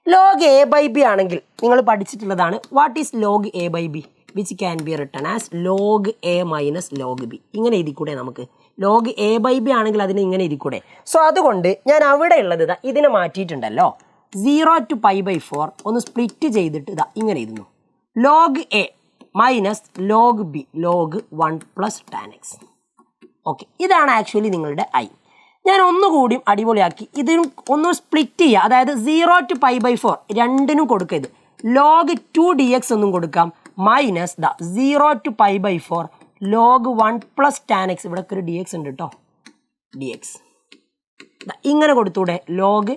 log a/b ആണെങ്കിൽ നിങ്ങൾ പഠിച്ചിട്ടുള്ളതാണ്. What is log a/b? Which can be written as log a - log b. ഇങ്ങനെ എഴുതിക്കൂടെ നമുക്ക്? log a/b ആണെങ്കിൽ അതിനെ ഇങ്ങനെ എഴുതിക്കൂടെ? സോ അതുകൊണ്ട് ഞാൻ അവിടെ ഉള്ളത് ഇതിനെ മാറ്റിയിട്ടുണ്ടല്ലോ. 0 to π/4 ഒന്ന് സ്പ്ലിറ്റ് ചെയ്തിട്ട് ഇങ്ങനെ എഴുതുന്നു. log a - log b log 1 + tan x. Okay, ഇതാണ് ആക്ച്വലി നിങ്ങളുടെ I. ഞാൻ ഒന്നുകൂടിയും അടിപൊളിയാക്കി ഇതിനും ഒന്ന് സ്പ്ലിറ്റ് ചെയ്യുക. അതായത് 0 to π/4 രണ്ടിനും കൊടുക്കരുത്. log 2 dx ഒന്നും കൊടുക്കാം, minus 0 to π/4 log 1 + tan x. ഇവിടെ ഒരു dx ഉണ്ട് കേട്ടോ, dx ഇങ്ങനെ കൊടുത്തൂടെ? log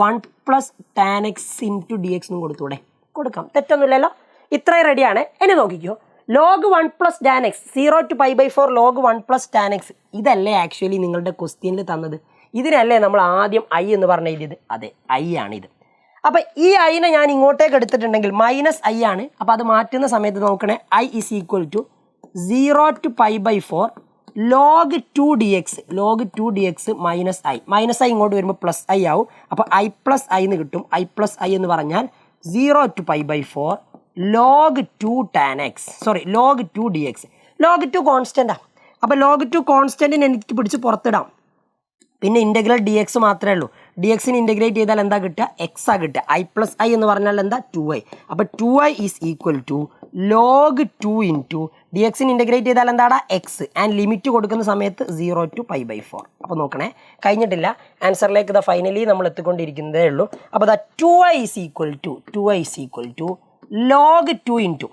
1 + tan x × dx എന്നും കൊടുത്തൂടെ? കൊടുക്കാം, തെറ്റൊന്നുമില്ലല്ലോ. ഇത്രയും റെഡിയാണ്. ഇനി നോക്കിക്കോ, log 1 + tan x 0 to π/4 log 1 + tan x. ഇതല്ലേ ആക്ച്വലി നിങ്ങളുടെ ക്വസ്റ്റ്യനിൽ തന്നത്? ഇതിനല്ലേ നമ്മൾ ആദ്യം I എന്ന് പറഞ്ഞ എഴുതിയത്? അതെ, I ആണിത്. അപ്പോൾ ഈ I-നെ ഞാൻ ഇങ്ങോട്ടേക്ക് എടുത്തിട്ടുണ്ടെങ്കിൽ -I ആണ്. അപ്പോൾ അത് മാറ്റുന്ന സമയത്ത് നോക്കണേ, I is equal to 0 to π/4 log 2 dx log 2 dx -I. -I ഇങ്ങോട്ട് വരുമ്പോൾ +I ആവും. അപ്പോൾ I + I എന്ന് കിട്ടും. I + I എന്ന് പറഞ്ഞാൽ 0 to π/4 log 2 tan x log 2 dx. log 2 കോൺസ്റ്റൻ്റാണ്. അപ്പോൾ log 2 കോൺസ്റ്റൻറ്റിന് എനിക്ക് പിടിച്ച് പുറത്തിടാം. പിന്നെ ഇൻ്റഗ്രൽ ഡി എക്സ് മാത്രമേ ഉള്ളൂ. ഡി എക്സിന് ഇൻ്റഗ്രേറ്റ് ചെയ്താൽ എന്താ കിട്ടുക? എക്സ് ആ കിട്ടുക. I + I എന്ന് പറഞ്ഞാൽ എന്താ? 2i. അപ്പോൾ 2i is equal to log 2 into d എക്സിന് ഇൻ്റഗ്രേറ്റ് ചെയ്താൽ എന്താടാ? എക്സ്. ആൻഡ് ലിമിറ്റ് കൊടുക്കുന്ന സമയത്ത് 0 to π/4. അപ്പോൾ നോക്കണേ, കഴിഞ്ഞിട്ടില്ല. ആൻസറിലേക്ക് ഇതാ ഫൈനലി നമ്മൾ എത്തിക്കൊണ്ടിരിക്കുന്നതേ ഉള്ളൂ. അപ്പോൾ ഇതാ 2i is equal to log 2 into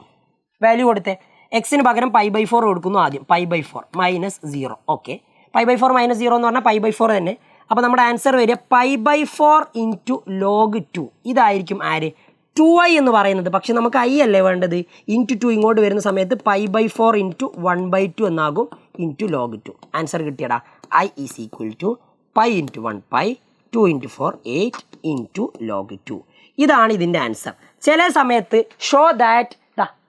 value കൊടുത്തേ. എക്സിന് പകരം π/4 കൊടുക്കുന്നു ആദ്യം. π/4 -0. ഓക്കെ, π/4 -0 എന്ന് പറഞ്ഞാൽ π/4 തന്നെ. അപ്പോൾ നമ്മുടെ ആൻസർ വരിക π/4 ഇൻറ്റു ലോഗ് 2. ഇതായിരിക്കും ആര് 2i എന്ന് പറയുന്നത്. പക്ഷെ നമുക്ക് i അല്ലേ വേണ്ടത്. ഇൻറ്റു 2 ഇങ്ങോട്ട് വരുന്ന സമയത്ത് π/4 ഇൻറ്റു 1/2 എന്നാകും ഇൻറ്റു ലോഗ് 2. ആൻസർ കിട്ടിയടാ. i is equal to π into 1π 2 into 4 8 into log 2. ഇതാണ് ഇതിൻ്റെ ആൻസർ. ചില സമയത്ത് ഷോ ദാറ്റ്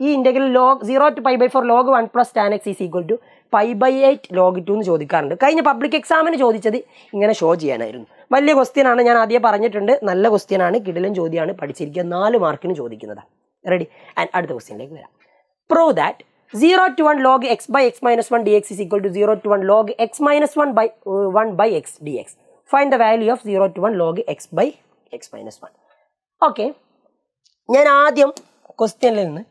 ഈ integral log 0 to π/4 log 1 + tan x is equal to π/8 log 2 എന്ന് ചോദിക്കാറുണ്ട്. കഴിഞ്ഞ പബ്ലിക് എക്സാമിന് ചോദിച്ചത് ഇങ്ങനെ ഷോ ചെയ്യാനായിരുന്നു. വലിയ ക്വസ്റ്റ്യൻ ആണ്, ഞാൻ ആദ്യം പറഞ്ഞിട്ടുണ്ട്. നല്ല ക്വസ്റ്റ്യൻ ആണ്, കിടിലൻ ചോദ്യമാണ്, പഠിച്ചിരിക്കുക. 4 മാർക്കിന് ചോദിക്കുന്നതാണ്. റെഡി. ആൻഡ് അടുത്ത ക്വസ്റ്റ്യനിലേക്ക് വരാം. Prove that 0 to 1 log x/x - 1 dx is equal to 0 to 1 log x - 1 by x dx. Find the value of 0 to 1 log x/x - 1. Okay, ഞാൻ ആദ്യം ക്വസ്റ്റ്യനിൽ നിന്ന്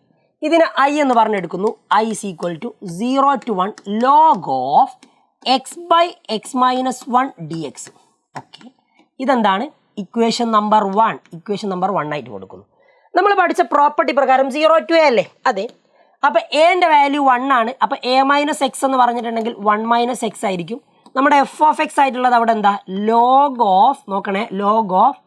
ഇതിനെ i എന്ന് പറഞ്ഞെടുക്കുന്നു. i is equal to 0 to 1 log of x/x - 1 dx. Okay, ഇതെന്താണ് equation number 1. Equation number 1 ആയിട്ട് കൊടുക്കുന്നു. നമ്മൾ പഠിച്ച പ്രോപ്പർട്ടി പ്രകാരം 0 to a അല്ലേ? അതെ. അപ്പോൾ എൻ്റെ വാല്യൂ 1 ആണ്. അപ്പോൾ a - x എന്ന് പറഞ്ഞിട്ടുണ്ടെങ്കിൽ 1 - x ആയിരിക്കും. നമ്മുടെ f of x ആയിട്ടുള്ളത് അവിടെ എന്താ? ലോഗ് ഓഫ്, നോക്കണേ, ലോഗ് ഓഫ്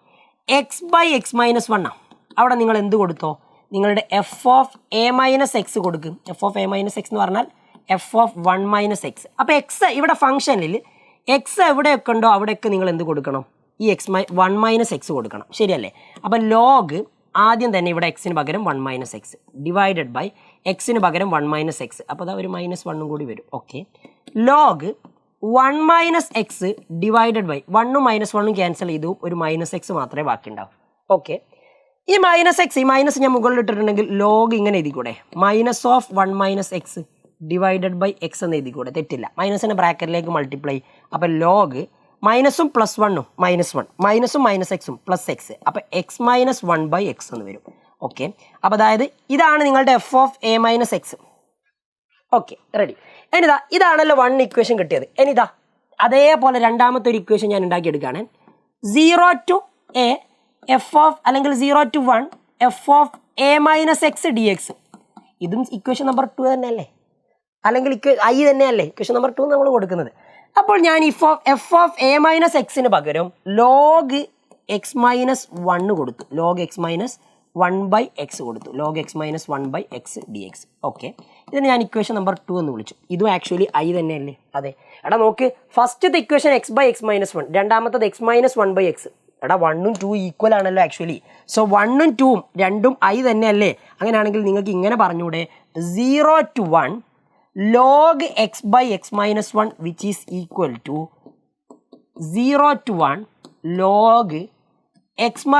x/x - 1 ആണ്. അവിടെ നിങ്ങൾ എന്ത് കൊടുത്തോ? നിങ്ങളുടെ f of a - x കൊടുക്കും. f of a - x എന്ന് പറഞ്ഞാൽ f of 1 - x. അപ്പോൾ x ഇവിടെ ഫംഗ്ഷനിൽ x എവിടെയൊക്കെ ഉണ്ടോ അവിടെയൊക്കെ നിങ്ങൾ എന്ത് കൊടുക്കണം? ഈ 1 - x കൊടുക്കണം. ശരിയല്ലേ? അപ്പോൾ ലോഗ് ആദ്യം തന്നെ ഇവിടെ എക്സിന് പകരം 1 - x ഡിവൈഡഡ് ബൈ എക്സിന് പകരം 1 - x. അപ്പോൾ അതാ ഒരു -1 കൂടി വരും. Okay, log 1 - x divided by 1ഉം -1ഉം ക്യാൻസൽ ചെയ്തു, ഒരു -x മാത്രമേ ബാക്കി ഉണ്ടാവും. ഓക്കെ, ഈ -x, ഈ മൈനസ് ഞാൻ മുകളിൽ ഇട്ടിട്ടുണ്ടെങ്കിൽ ലോഗ് ഇങ്ങനെ എഴുതിക്കൂടെ? Minus of 1 - x divided by x എന്ന് എഴുതിക്കൂടെ? തെറ്റില്ല. മൈനസിൻ്റെ ബ്രാക്കറ്റിലേക്ക് മൾട്ടിപ്ലൈ. അപ്പോൾ ലോഗ് മൈനസും +1ഉം -1, മൈനസും -xും +x. അപ്പോൾ x - 1/x എന്ന് വരും. ഓക്കെ, അപ്പോൾ അതായത് ഇതാണ് നിങ്ങളുടെ f of a - x. Okay, ready. ഇനിതാ ഇതാണല്ലോ 1 ഇക്വേഷൻ കിട്ടിയത്. ഇനിതാ അതേപോലെ രണ്ടാമത്തെ ഒരു ഇക്വേഷൻ ഞാൻ ഉണ്ടാക്കിയെടുക്കുകയാണ്. 0 to a f of അല്ലെങ്കിൽ 0 to 1 f of a - x dx. ഇതും ഇക്വേഷൻ നമ്പർ 2 തന്നെയല്ലേ? അല്ലെങ്കിൽ i തന്നെയല്ലേ ഇക്വേഷൻ നമ്പർ 2 നമ്മൾ കൊടുക്കുന്നത്. അപ്പോൾ ഞാൻ f of a - xന് പകരം log x - 1 കൊടുത്തു. log x - 1/x കൊടുത്തു. log x - 1/x dx. Okay, ഇതിന് ഞാൻ ഇക്വേഷൻ നമ്പർ 2 എന്ന് വിളിച്ചു. ഇതും ആക്ച്വലി i തന്നെയല്ലേ? അതെ. എടാ നോക്ക്, ഫസ്റ്റത്തെ ഇക്വേഷൻ x/x - 1, രണ്ടാമത്തത് x - 1/x. എടാ 1ഉം 2 ഈക്വൽ ആണല്ലോ ആക്ച്വലി. സോ 1ഉം 2ഉം രണ്ടും i തന്നെയല്ലേ? അങ്ങനെയാണെങ്കിൽ നിങ്ങൾക്ക് ഇങ്ങനെ പറഞ്ഞൂടെ? 0 to 1 log x/x - 1 which is equal to 0 to 1 log x -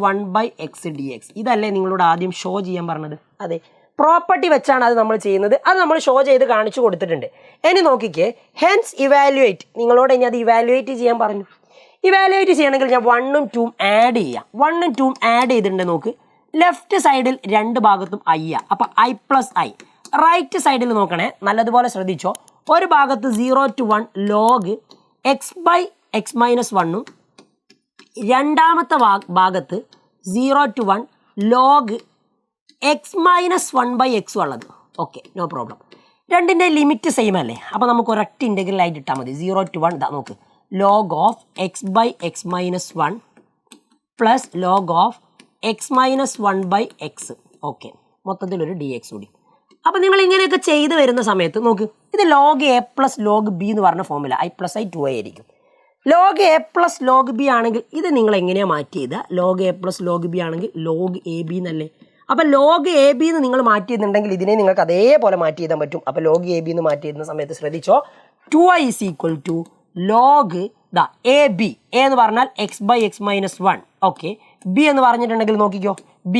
1/x dx. ഇതല്ലേ നിങ്ങളോട് ആദ്യം ഷോ ചെയ്യാൻ പറഞ്ഞത്? അതെ, പ്രോപ്പർട്ടി വെച്ചാണ് അത് നമ്മൾ ചെയ്യുന്നത്. അത് നമ്മൾ ഷോ ചെയ്ത് കാണിച്ചു കൊടുത്തിട്ടുണ്ട്. ഇനി നോക്കിക്കേ, ഹെൻസ് ഇവാലുവേറ്റ്. നിങ്ങളോട് ഇനി അത് ഇവാലുവേറ്റ് ചെയ്യാൻ പറഞ്ഞു. ഇവാലുവേറ്റ് ചെയ്യണമെങ്കിൽ ഞാൻ 1ഉം 2ഉം ആഡ് ചെയ്യാം. 1ഉം 2ഉം ആഡ് ചെയ്തിട്ടുണ്ട്. നോക്ക്, ലെഫ്റ്റ് സൈഡിൽ രണ്ട് ഭാഗത്തും i. അപ്പോൾ i + i. റൈറ്റ് സൈഡിൽ നോക്കണേ, നല്ലതുപോലെ ശ്രദ്ധിച്ചോ. ഒരു ഭാഗത്ത് 0 to 1 ലോഗ് x/x - 1ഉം രണ്ടാമത്തെ ഭാഗത്ത് 0 to 1 ലോഗ് x - 1/x ഉള്ളത്. Okay, no problem. രണ്ടിൻ്റെ ലിമിറ്റ് സെയിം അല്ലേ? അപ്പോൾ നമുക്ക് ഒരൊറ്റ ഇൻ്റഗ്രൽ ആയിട്ട് ഇട്ടാൽ മതി. 0 to 1 ഇതാ നോക്ക്, log of x/x - 1 plus log of x - 1/x. Okay, മൊത്തത്തിലൊരു dx കൂടി. അപ്പോൾ നിങ്ങൾ ഇങ്ങനെയൊക്കെ ചെയ്ത് വരുന്ന സമയത്ത് നോക്ക്, ഇത് log a + log b എന്ന് പറഞ്ഞ ഫോമില. i + i 2i ആയിരിക്കും. log a + log b ആണെങ്കിൽ ഇത് നിങ്ങൾ എങ്ങനെയാണ് മാറ്റി ചെയ്താൽ? log a + log b ആണെങ്കിൽ log ab എന്നല്ലേ? അപ്പോൾ log ab എന്ന് നിങ്ങൾ മാറ്റി ചെയ്യുന്നുണ്ടെങ്കിൽ ഇതിനെ നിങ്ങൾക്ക് അതേപോലെ മാറ്റി ചെയ്താൻ പറ്റും. അപ്പോൾ log ab എന്ന് മാറ്റി ചെയ്യുന്ന സമയത്ത് ശ്രദ്ധിച്ചോ, 2i is equal to log ab. a എന്ന് പറഞ്ഞാൽ x/x - 1. ഓക്കെ, b എന്ന് പറഞ്ഞിട്ടുണ്ടെങ്കിൽ നോക്കിക്കോ, b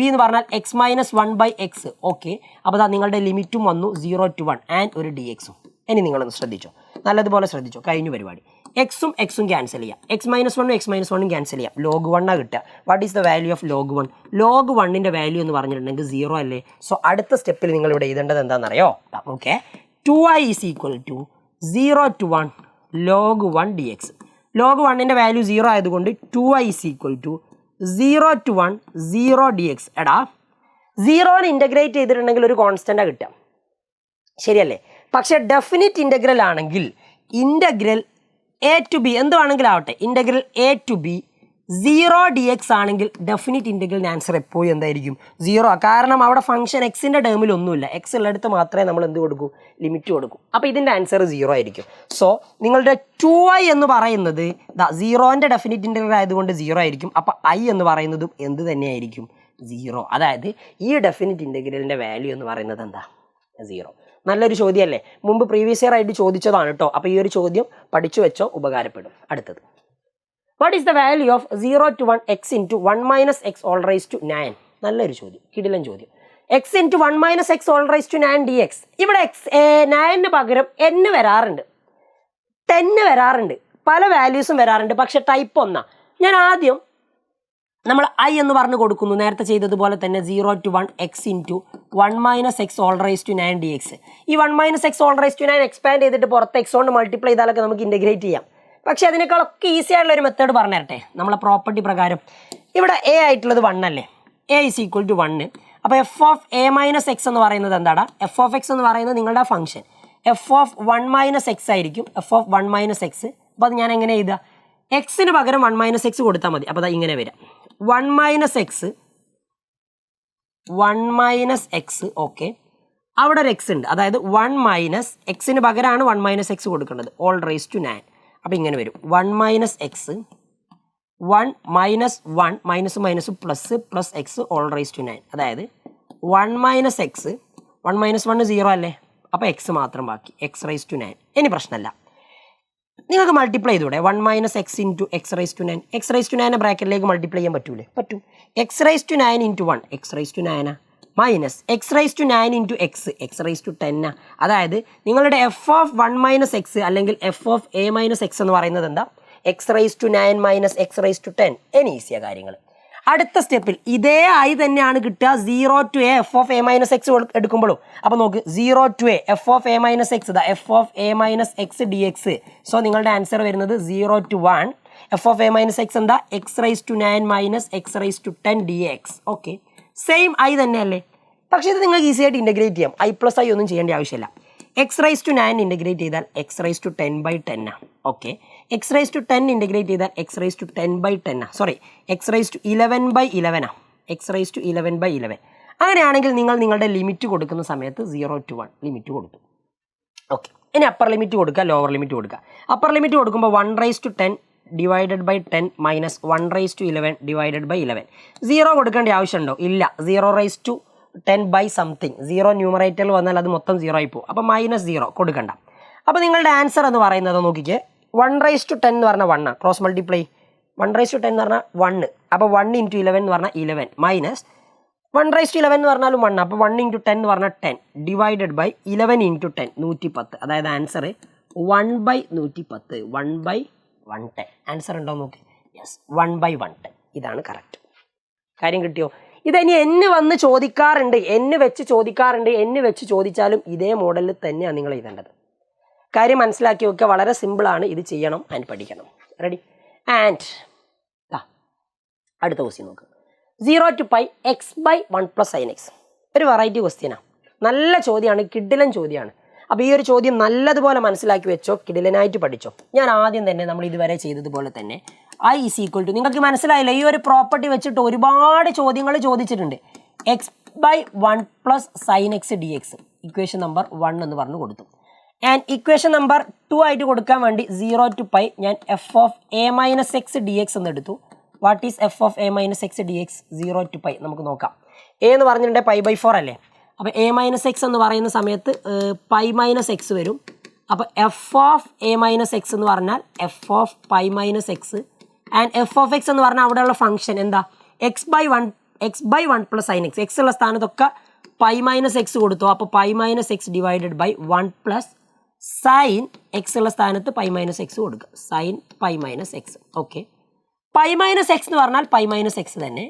എന്ന് പറഞ്ഞാൽ x - 1/x. ഓക്കെ, അപ്പോൾ അതാ നിങ്ങളുടെ ലിമിറ്റും വന്നു 0 to 1 ആൻഡ് ഒരു dxഉം. ഇനി നിങ്ങളൊന്ന് ശ്രദ്ധിച്ചോ, നല്ലതുപോലെ ശ്രദ്ധിച്ചോ. കഴിഞ്ഞ പരിപാടി. എക്സും എക്സും ക്യാൻസൽ ചെയ്യാം. x - 1ഉം x - 1ഉം ക്യാൻസൽ ചെയ്യാം. log 1 കിട്ടുക. What is the value of log 1? log 1ൻ്റെ വാല്യൂ എന്ന് പറഞ്ഞിട്ടുണ്ടെങ്കിൽ 0 അല്ലേ? സോ അടുത്ത സ്റ്റെപ്പിൽ നിങ്ങൾ ഇവിടെ എഴുതേണ്ടത് എന്താണെന്നറിയോ? Okay, 2i is equal to 0 to 1 log 1 dx. log 1ൻ്റെ വാല്യൂ 0 ആയതുകൊണ്ട് 2i is equal to 0 to 1 0 dx. എടാ 0നെ ഇൻ്റഗ്രേറ്റ് ചെയ്തിട്ടുണ്ടെങ്കിൽ ഒരു കോൺസ്റ്റൻ്റാണ് കിട്ടുക. ശരിയല്ലേ? പക്ഷേ ഡെഫിനിറ്റ് ഇൻ്റഗ്രൽ ആണെങ്കിൽ ഇൻ്റഗ്രൽ എ ടു ബി എന്തുവാണെങ്കിലും ആവട്ടെ, integral a to b 0 dx ആണെങ്കിൽ ഡെഫിനിറ്റ് ഇൻ്റഗ്രലിൻ്റെ ആൻസർ എപ്പോഴും എന്തായിരിക്കും? 0. കാരണം അവിടെ ഫംഗ്ഷൻ എക്സിൻ്റെ ടേമിൽ ഒന്നുമില്ല, എക്സ് ഉള്ളിടത്ത് മാത്രമേ നമ്മൾ എന്ത് കൊടുക്കൂ? ലിമിറ്റ് കൊടുക്കൂ. അപ്പോൾ ഇതിൻ്റെ ആൻസർ 0 ആയിരിക്കും. സോ നിങ്ങളുടെ 2i എന്ന് പറയുന്നത് 0ൻ്റെ ഡെഫിനിറ്റ് ഇൻ്റഗ്രൽ ആയതുകൊണ്ട് 0 ആയിരിക്കും. അപ്പോൾ i എന്ന് പറയുന്നതും എന്ത് തന്നെയായിരിക്കും? 0. അതായത് ഈ ഡെഫിനിറ്റ് ഇൻ്റഗ്രലിൻ്റെ വാല്യൂ എന്ന് പറയുന്നത് എന്താ? 0. നല്ലൊരു ചോദ്യമല്ലേ? മുമ്പ് പ്രീവിയസ് ഇയർ ആയിട്ട് ചോദിച്ചതാണ് കേട്ടോ. അപ്പോൾ ഈ ഒരു ചോദ്യം പഠിച്ചു വെച്ചോ, ഉപകാരപ്പെടും. അടുത്തത്, what is the value of 0 to 1 x into 1 minus x all raised to 9? നല്ലൊരു ചോദ്യം, കിടിലൻ ചോദ്യം. x into 1 minus x all raised to 9 dx. ഇവിടെ 9ന് പകരം n വരാറുണ്ട്, 10 വരാറുണ്ട്, പല വാല്യൂസും വരാറുണ്ട്. പക്ഷെ ടൈപ്പ് 1. ഞാൻ ആദ്യം നമ്മൾ i എന്ന് പറഞ്ഞ് കൊടുക്കുന്നു, നേരത്തെ ചെയ്തതുപോലെ തന്നെ 0 to 1 x into 1 minus x all raised to 9 dx. ഈ 1 minus x all raised to 9 expand ചെയ്തിട്ട് പുറത്ത് x കൊണ്ട് മൾട്ടിപ്ലൈ ചെയ്താലൊക്കെ നമുക്ക് ഇൻ്റഗ്രേറ്റ് ചെയ്യാം. പക്ഷേ അതിനേക്കാളൊക്കെ ഈസി ആയിട്ടുള്ള ഒരു മെത്തേഡ് പറഞ്ഞു തരട്ടെ. നമ്മളെ പ്രോപ്പർട്ടി പ്രകാരം ഇവിടെ എ ആയിട്ടുള്ളത് 1 അല്ലേ? A is equal to 1. അപ്പോൾ f of a minus x എന്ന് പറയുന്നത് എന്താടാ? എഫ് ഓഫ് എക്സ് എന്ന് പറയുന്നത് നിങ്ങളുടെ function f of 1 minus x ആയിരിക്കും. F of 1 minus x. അപ്പോൾ അത് ഞാൻ എങ്ങനെ എഴുതുക? എക്സിന് പകരം 1 മൈനസ് എക്സ് കൊടുത്താൽ മതി. അപ്പോൾ അത് ഇങ്ങനെ വരാം, 1 minus x 1 minus x. Okay, അവിടെ ഒരു എക്സ് ഉണ്ട്, അതായത് 1 മൈനസ് എക്സിന് പകരമാണ് 1 മൈനസ് എക്സ് കൊടുക്കേണ്ടത്, ഓൾ റേസ് ടു 9. അപ്പോൾ ഇങ്ങനെ വരും, 1 minus x 1 minus 1 minus minus plus plus x whole raise to 9. അതായത് 1 മൈനസ് എക്സ് 1 മൈനസ് 1 0 അല്ലേ? അപ്പോൾ എക്സ് മാത്രം ബാക്കി, എക്സ് റേസ് ടു 9. ഇനി പ്രശ്നമല്ല, നിങ്ങൾക്ക് മൾട്ടിപ്ലൈ ചെയ്തൂടെ? 1 minus x into x raise to 9. X raise to 9 ബ്രാക്കറ്റിലേക്ക് മൾട്ടിപ്ലൈ ചെയ്യാൻ പറ്റൂലേ? പറ്റും. X raise to 9 into 1 x raise to 9 minus x raise to 9 into x raise to 10. അതായത് നിങ്ങളുടെ എഫ് ഓഫ് 1 മൈനസ് എക്സ് അല്ലെങ്കിൽ f of a minus x എന്ന് പറയുന്നത് എന്താ? X raise to 9 minus x raise to 10. ഇനി ഈസിയ കാര്യങ്ങൾ. അടുത്ത സ്റ്റെപ്പിൽ ഇതേ ആയി തന്നെയാണ് കിട്ടുക 0 to a f of a minus x എടുക്കുമ്പോഴും. അപ്പോൾ നോക്ക്, 0 to a f of a minus x f of a minus x d x. So നിങ്ങളുടെ ആൻസർ വരുന്നത് 0 to 1 f of a minus x എന്താ? X raise to 9 minus x raise to 10 d x. Okay, same I തന്നെയല്ലേ? പക്ഷേ ഇത് നിങ്ങൾക്ക് easy ആയിട്ട് integrate ചെയ്യാം. I plus I ഒന്നും ചെയ്യേണ്ട ആവശ്യമില്ല. എക്സ് റൈസ് ടു 9 ഇൻ്റഗ്രേറ്റ് ചെയ്താൽ x raise to 10/10. Okay, x raise to 10 integrate ചെയ്താൽ x raise to 10/10. Sorry, x raise to 11/11. X raise to 11/11. അങ്ങനെയാണെങ്കിൽ നിങ്ങൾ നിങ്ങളുടെ ലിമിറ്റ് കൊടുക്കുന്ന സമയത്ത് 0 to 1 ലിമിറ്റ് കൊടുത്തു. ഓക്കെ, ഇനി അപ്പർ ലിമിറ്റ് കൊടുക്കുക, ലോവർ ലിമിറ്റ് കൊടുക്കുക. അപ്പർ ലിമിറ്റ് കൊടുക്കുമ്പോൾ 1 rise to 10 divided by 10 minus 1 rise to 11 divided by 11. 0 കൊടുക്കേണ്ട ആവശ്യമുണ്ടോ? ഇല്ല. 0 റൈസ് ടു 10 ബൈ സംതിങ്. 0 ന്യൂമറേറ്ററിൽ വന്നാൽ അത് മൊത്തം 0 ആയി പോകും. അപ്പോൾ മൈനസ് 0 കൊടുക്കണ്ട. അപ്പോൾ നിങ്ങളുടെ ആൻസർ എന്ന് പറയുന്നത് നോക്കിക്കേ, 1 റൈസ് ടു 10 എന്ന് പറഞ്ഞാൽ 1 ക്രോസ് മൾട്ടിപ്ലൈ. 1 റൈസ് ടു 10 എന്ന് പറഞ്ഞാൽ 1. അപ്പോൾ 1 ഇൻറ്റു 11 എന്ന് പറഞ്ഞാൽ 11 മൈനസ് 1 റൈസ് ടു 11 എന്ന് പറഞ്ഞാലും 1. അപ്പോൾ 1 ഇൻറ്റു 10 എന്ന് പറഞ്ഞാൽ 10 ഡിവൈഡഡ് ബൈ 11 ഇൻറ്റു 10 110. അതായത് ആൻസർ 1/110. 1/110. ആൻസർ ഉണ്ടോ നോക്കി? യെസ്, 1/110. ഇതാണ് കറക്റ്റ്. കാര്യം കിട്ടിയോ? ഇതനി എന്ന് വന്ന് ചോദിക്കാറുണ്ട്, എന്ന് വെച്ച് ചോദിക്കാറുണ്ട്. എന്ന് വെച്ച് ചോദിച്ചാലും ഇതേ മോഡലിൽ തന്നെയാണ് നിങ്ങൾ എഴുതേണ്ടത്. കാര്യം മനസ്സിലാക്കി വെക്കുക, വളരെ സിമ്പിളാണ്. ഇത് ചെയ്യണം ആൻഡ് പഠിക്കണം. റെഡി? ആൻഡ് അടുത്ത ക്വസ്റ്റ്യൻ നോക്ക്. 0 to π x/1 + sin x. ഒരു വെറൈറ്റി ക്വസ്റ്റ്യനാണ്, നല്ല ചോദ്യമാണ്, കിഡിലൻ ചോദ്യമാണ്. അപ്പോൾ ഈ ഒരു ചോദ്യം നല്ലതുപോലെ മനസ്സിലാക്കി വെച്ചോ, കിഡിലനായിട്ട് പഠിച്ചോ. ഞാൻ ആദ്യം തന്നെ നമ്മൾ ഇതുവരെ ചെയ്തതുപോലെ തന്നെ i ഈസ് ഈക്വൽ ടു, നിങ്ങൾക്ക് മനസ്സിലായില്ല, ഈ ഒരു പ്രോപ്പർട്ടി വെച്ചിട്ട് ഒരുപാട് ചോദ്യങ്ങൾ ചോദിച്ചിട്ടുണ്ട്. x/1 + sin x dx. Equation number 1 എന്ന് പറഞ്ഞു കൊടുത്തു. ആൻഡ് ഇക്വേഷൻ നമ്പർ 2 ആയിട്ട് കൊടുക്കാൻ വേണ്ടി 0 to π ഞാൻ F of a minus x d X എന്ന് എടുത്തു. What is f of a minus x d X? 0 to π. നമുക്ക് നോക്കാം. എ എന്ന് പറഞ്ഞിട്ടുണ്ടെങ്കിൽ π/4 അല്ലേ? അപ്പോൾ എ മൈനസ് എക്സ് എന്ന് പറയുന്ന സമയത്ത് π മൈനസ് എക്സ് വരും. അപ്പോൾ f of a minus x എന്ന് പറഞ്ഞാൽ f of π minus x. And f of x എന്ന് പറഞ്ഞാൽ അവിടെയുള്ള ഫംഗ്ഷൻ എന്താ? x/1 + sin x. എക്സ് ഉള്ള സ്ഥാനത്തൊക്കെ π മൈനസ് എക്സ് കൊടുത്തു. അപ്പോൾ π minus x divided by 1 + sin x ഉള്ള സ്ഥാനത്ത് π മൈനസ് എക്സ് കൊടുക്കുക. sin π minus x. Okay, π minus x എന്ന് പറഞ്ഞാൽ π മൈനസ് എക്സ് തന്നെ.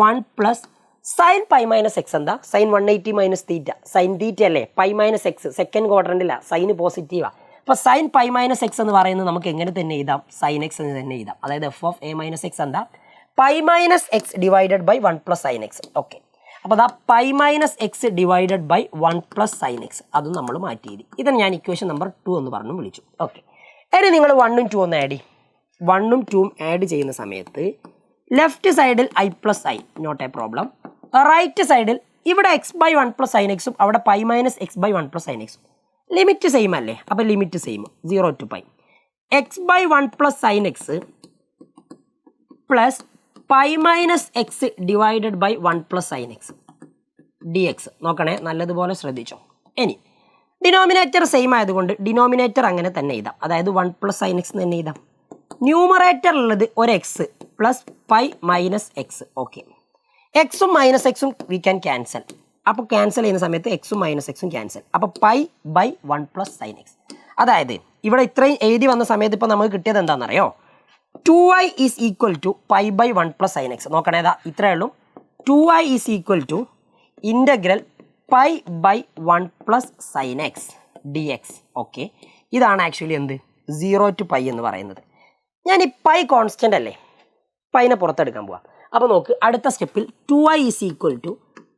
1 + sin π മൈനസ് എക്സ് എന്താ? sin 180 minus theta. sin തീറ്റ അല്ലേ? π മൈനസ് എക്സ് സെക്കൻഡ് ക്വാഡ്രൻറ്റില്ല, സൈന് പോസിറ്റീവാണ്. അപ്പോൾ sin π മൈനസ് എക്സ് എന്ന് പറയുന്നത് നമുക്ക് എങ്ങനെ തന്നെ എഴുതാം? sin x എന്ന് തന്നെ എഴുതാം. അതായത് f of a minus x എന്താ? π minus x divided by 1 + sin x. Okay, അപ്പോൾ അതാ pi minus x divided by 1 plus sine x, അതും നമ്മൾ മാറ്റി എഴുതി. ഇതാണ് ഞാൻ ഇക്വേഷൻ നമ്പർ 2 എന്ന് പറഞ്ഞു വിളിച്ചു. ഓക്കെ, ഇനി നിങ്ങൾ 1ഉം 2 ഒന്ന് ആഡ് ചെയ്യും. 1ഉം 2ഉം ആഡ് ചെയ്യുന്ന സമയത്ത് ലെഫ്റ്റ് സൈഡിൽ i plus i, not a problem. Right സൈഡിൽ ഇവിടെ എക്സ് ബൈ 1 പ്ലസ് സൈൻ എക്സും അവിടെ pi minus x by 1 plus sine എക്സും. ലിമിറ്റ് സെയിം അല്ലേ? അപ്പോൾ limit same 0 to pi. X by 1 plus sine x plus pi minus x divided by 1 plus sine x d x. നോക്കണേ, നല്ലതുപോലെ ശ്രദ്ധിച്ചോ. ഇനി denominator same ആയതുകൊണ്ട് ഡിനോമിനേറ്റർ അങ്ങനെ തന്നെ എഴുതാം, അതായത് 1 പ്ലസ് സൈൻ എക്സ് തന്നെ എഴുതാം. ന്യൂമറേറ്റർ ഉള്ളത് ഒരു x plus pi minus x. Okay, എക്സും മൈനസ് എക്സും വി ക്യാൻ ക്യാൻസൽ. അപ്പോൾ ക്യാൻസൽ ചെയ്യുന്ന സമയത്ത് എക്സും മൈനസ് എക്സും ക്യാൻസൽ. അപ്പോൾ pi by 1 plus sine x. അതായത് ഇവിടെ ഇത്രയും എഴുതി വന്ന സമയത്ത് ഇപ്പോൾ നമുക്ക് കിട്ടിയത് എന്താണെന്നറിയോ? 2i is equal to pi by 1 plus sine x. നോക്കണേ, ഇതാ ഇത്രയേ ഉള്ളൂ. 2i is equal to integral pi by 1 plus sine x d x. Okay, ഇതാണ് ആക്ച്വലി എന്ത് 0 to പൈ എന്ന് പറയുന്നത്. ഞാൻ ഈ പൈ കോൺസ്റ്റൻ്റ് അല്ലേ, പൈനെ പുറത്തെടുക്കാൻ പോവാം. അപ്പോൾ നോക്ക്, അടുത്ത സ്റ്റെപ്പിൽ 2i is equal to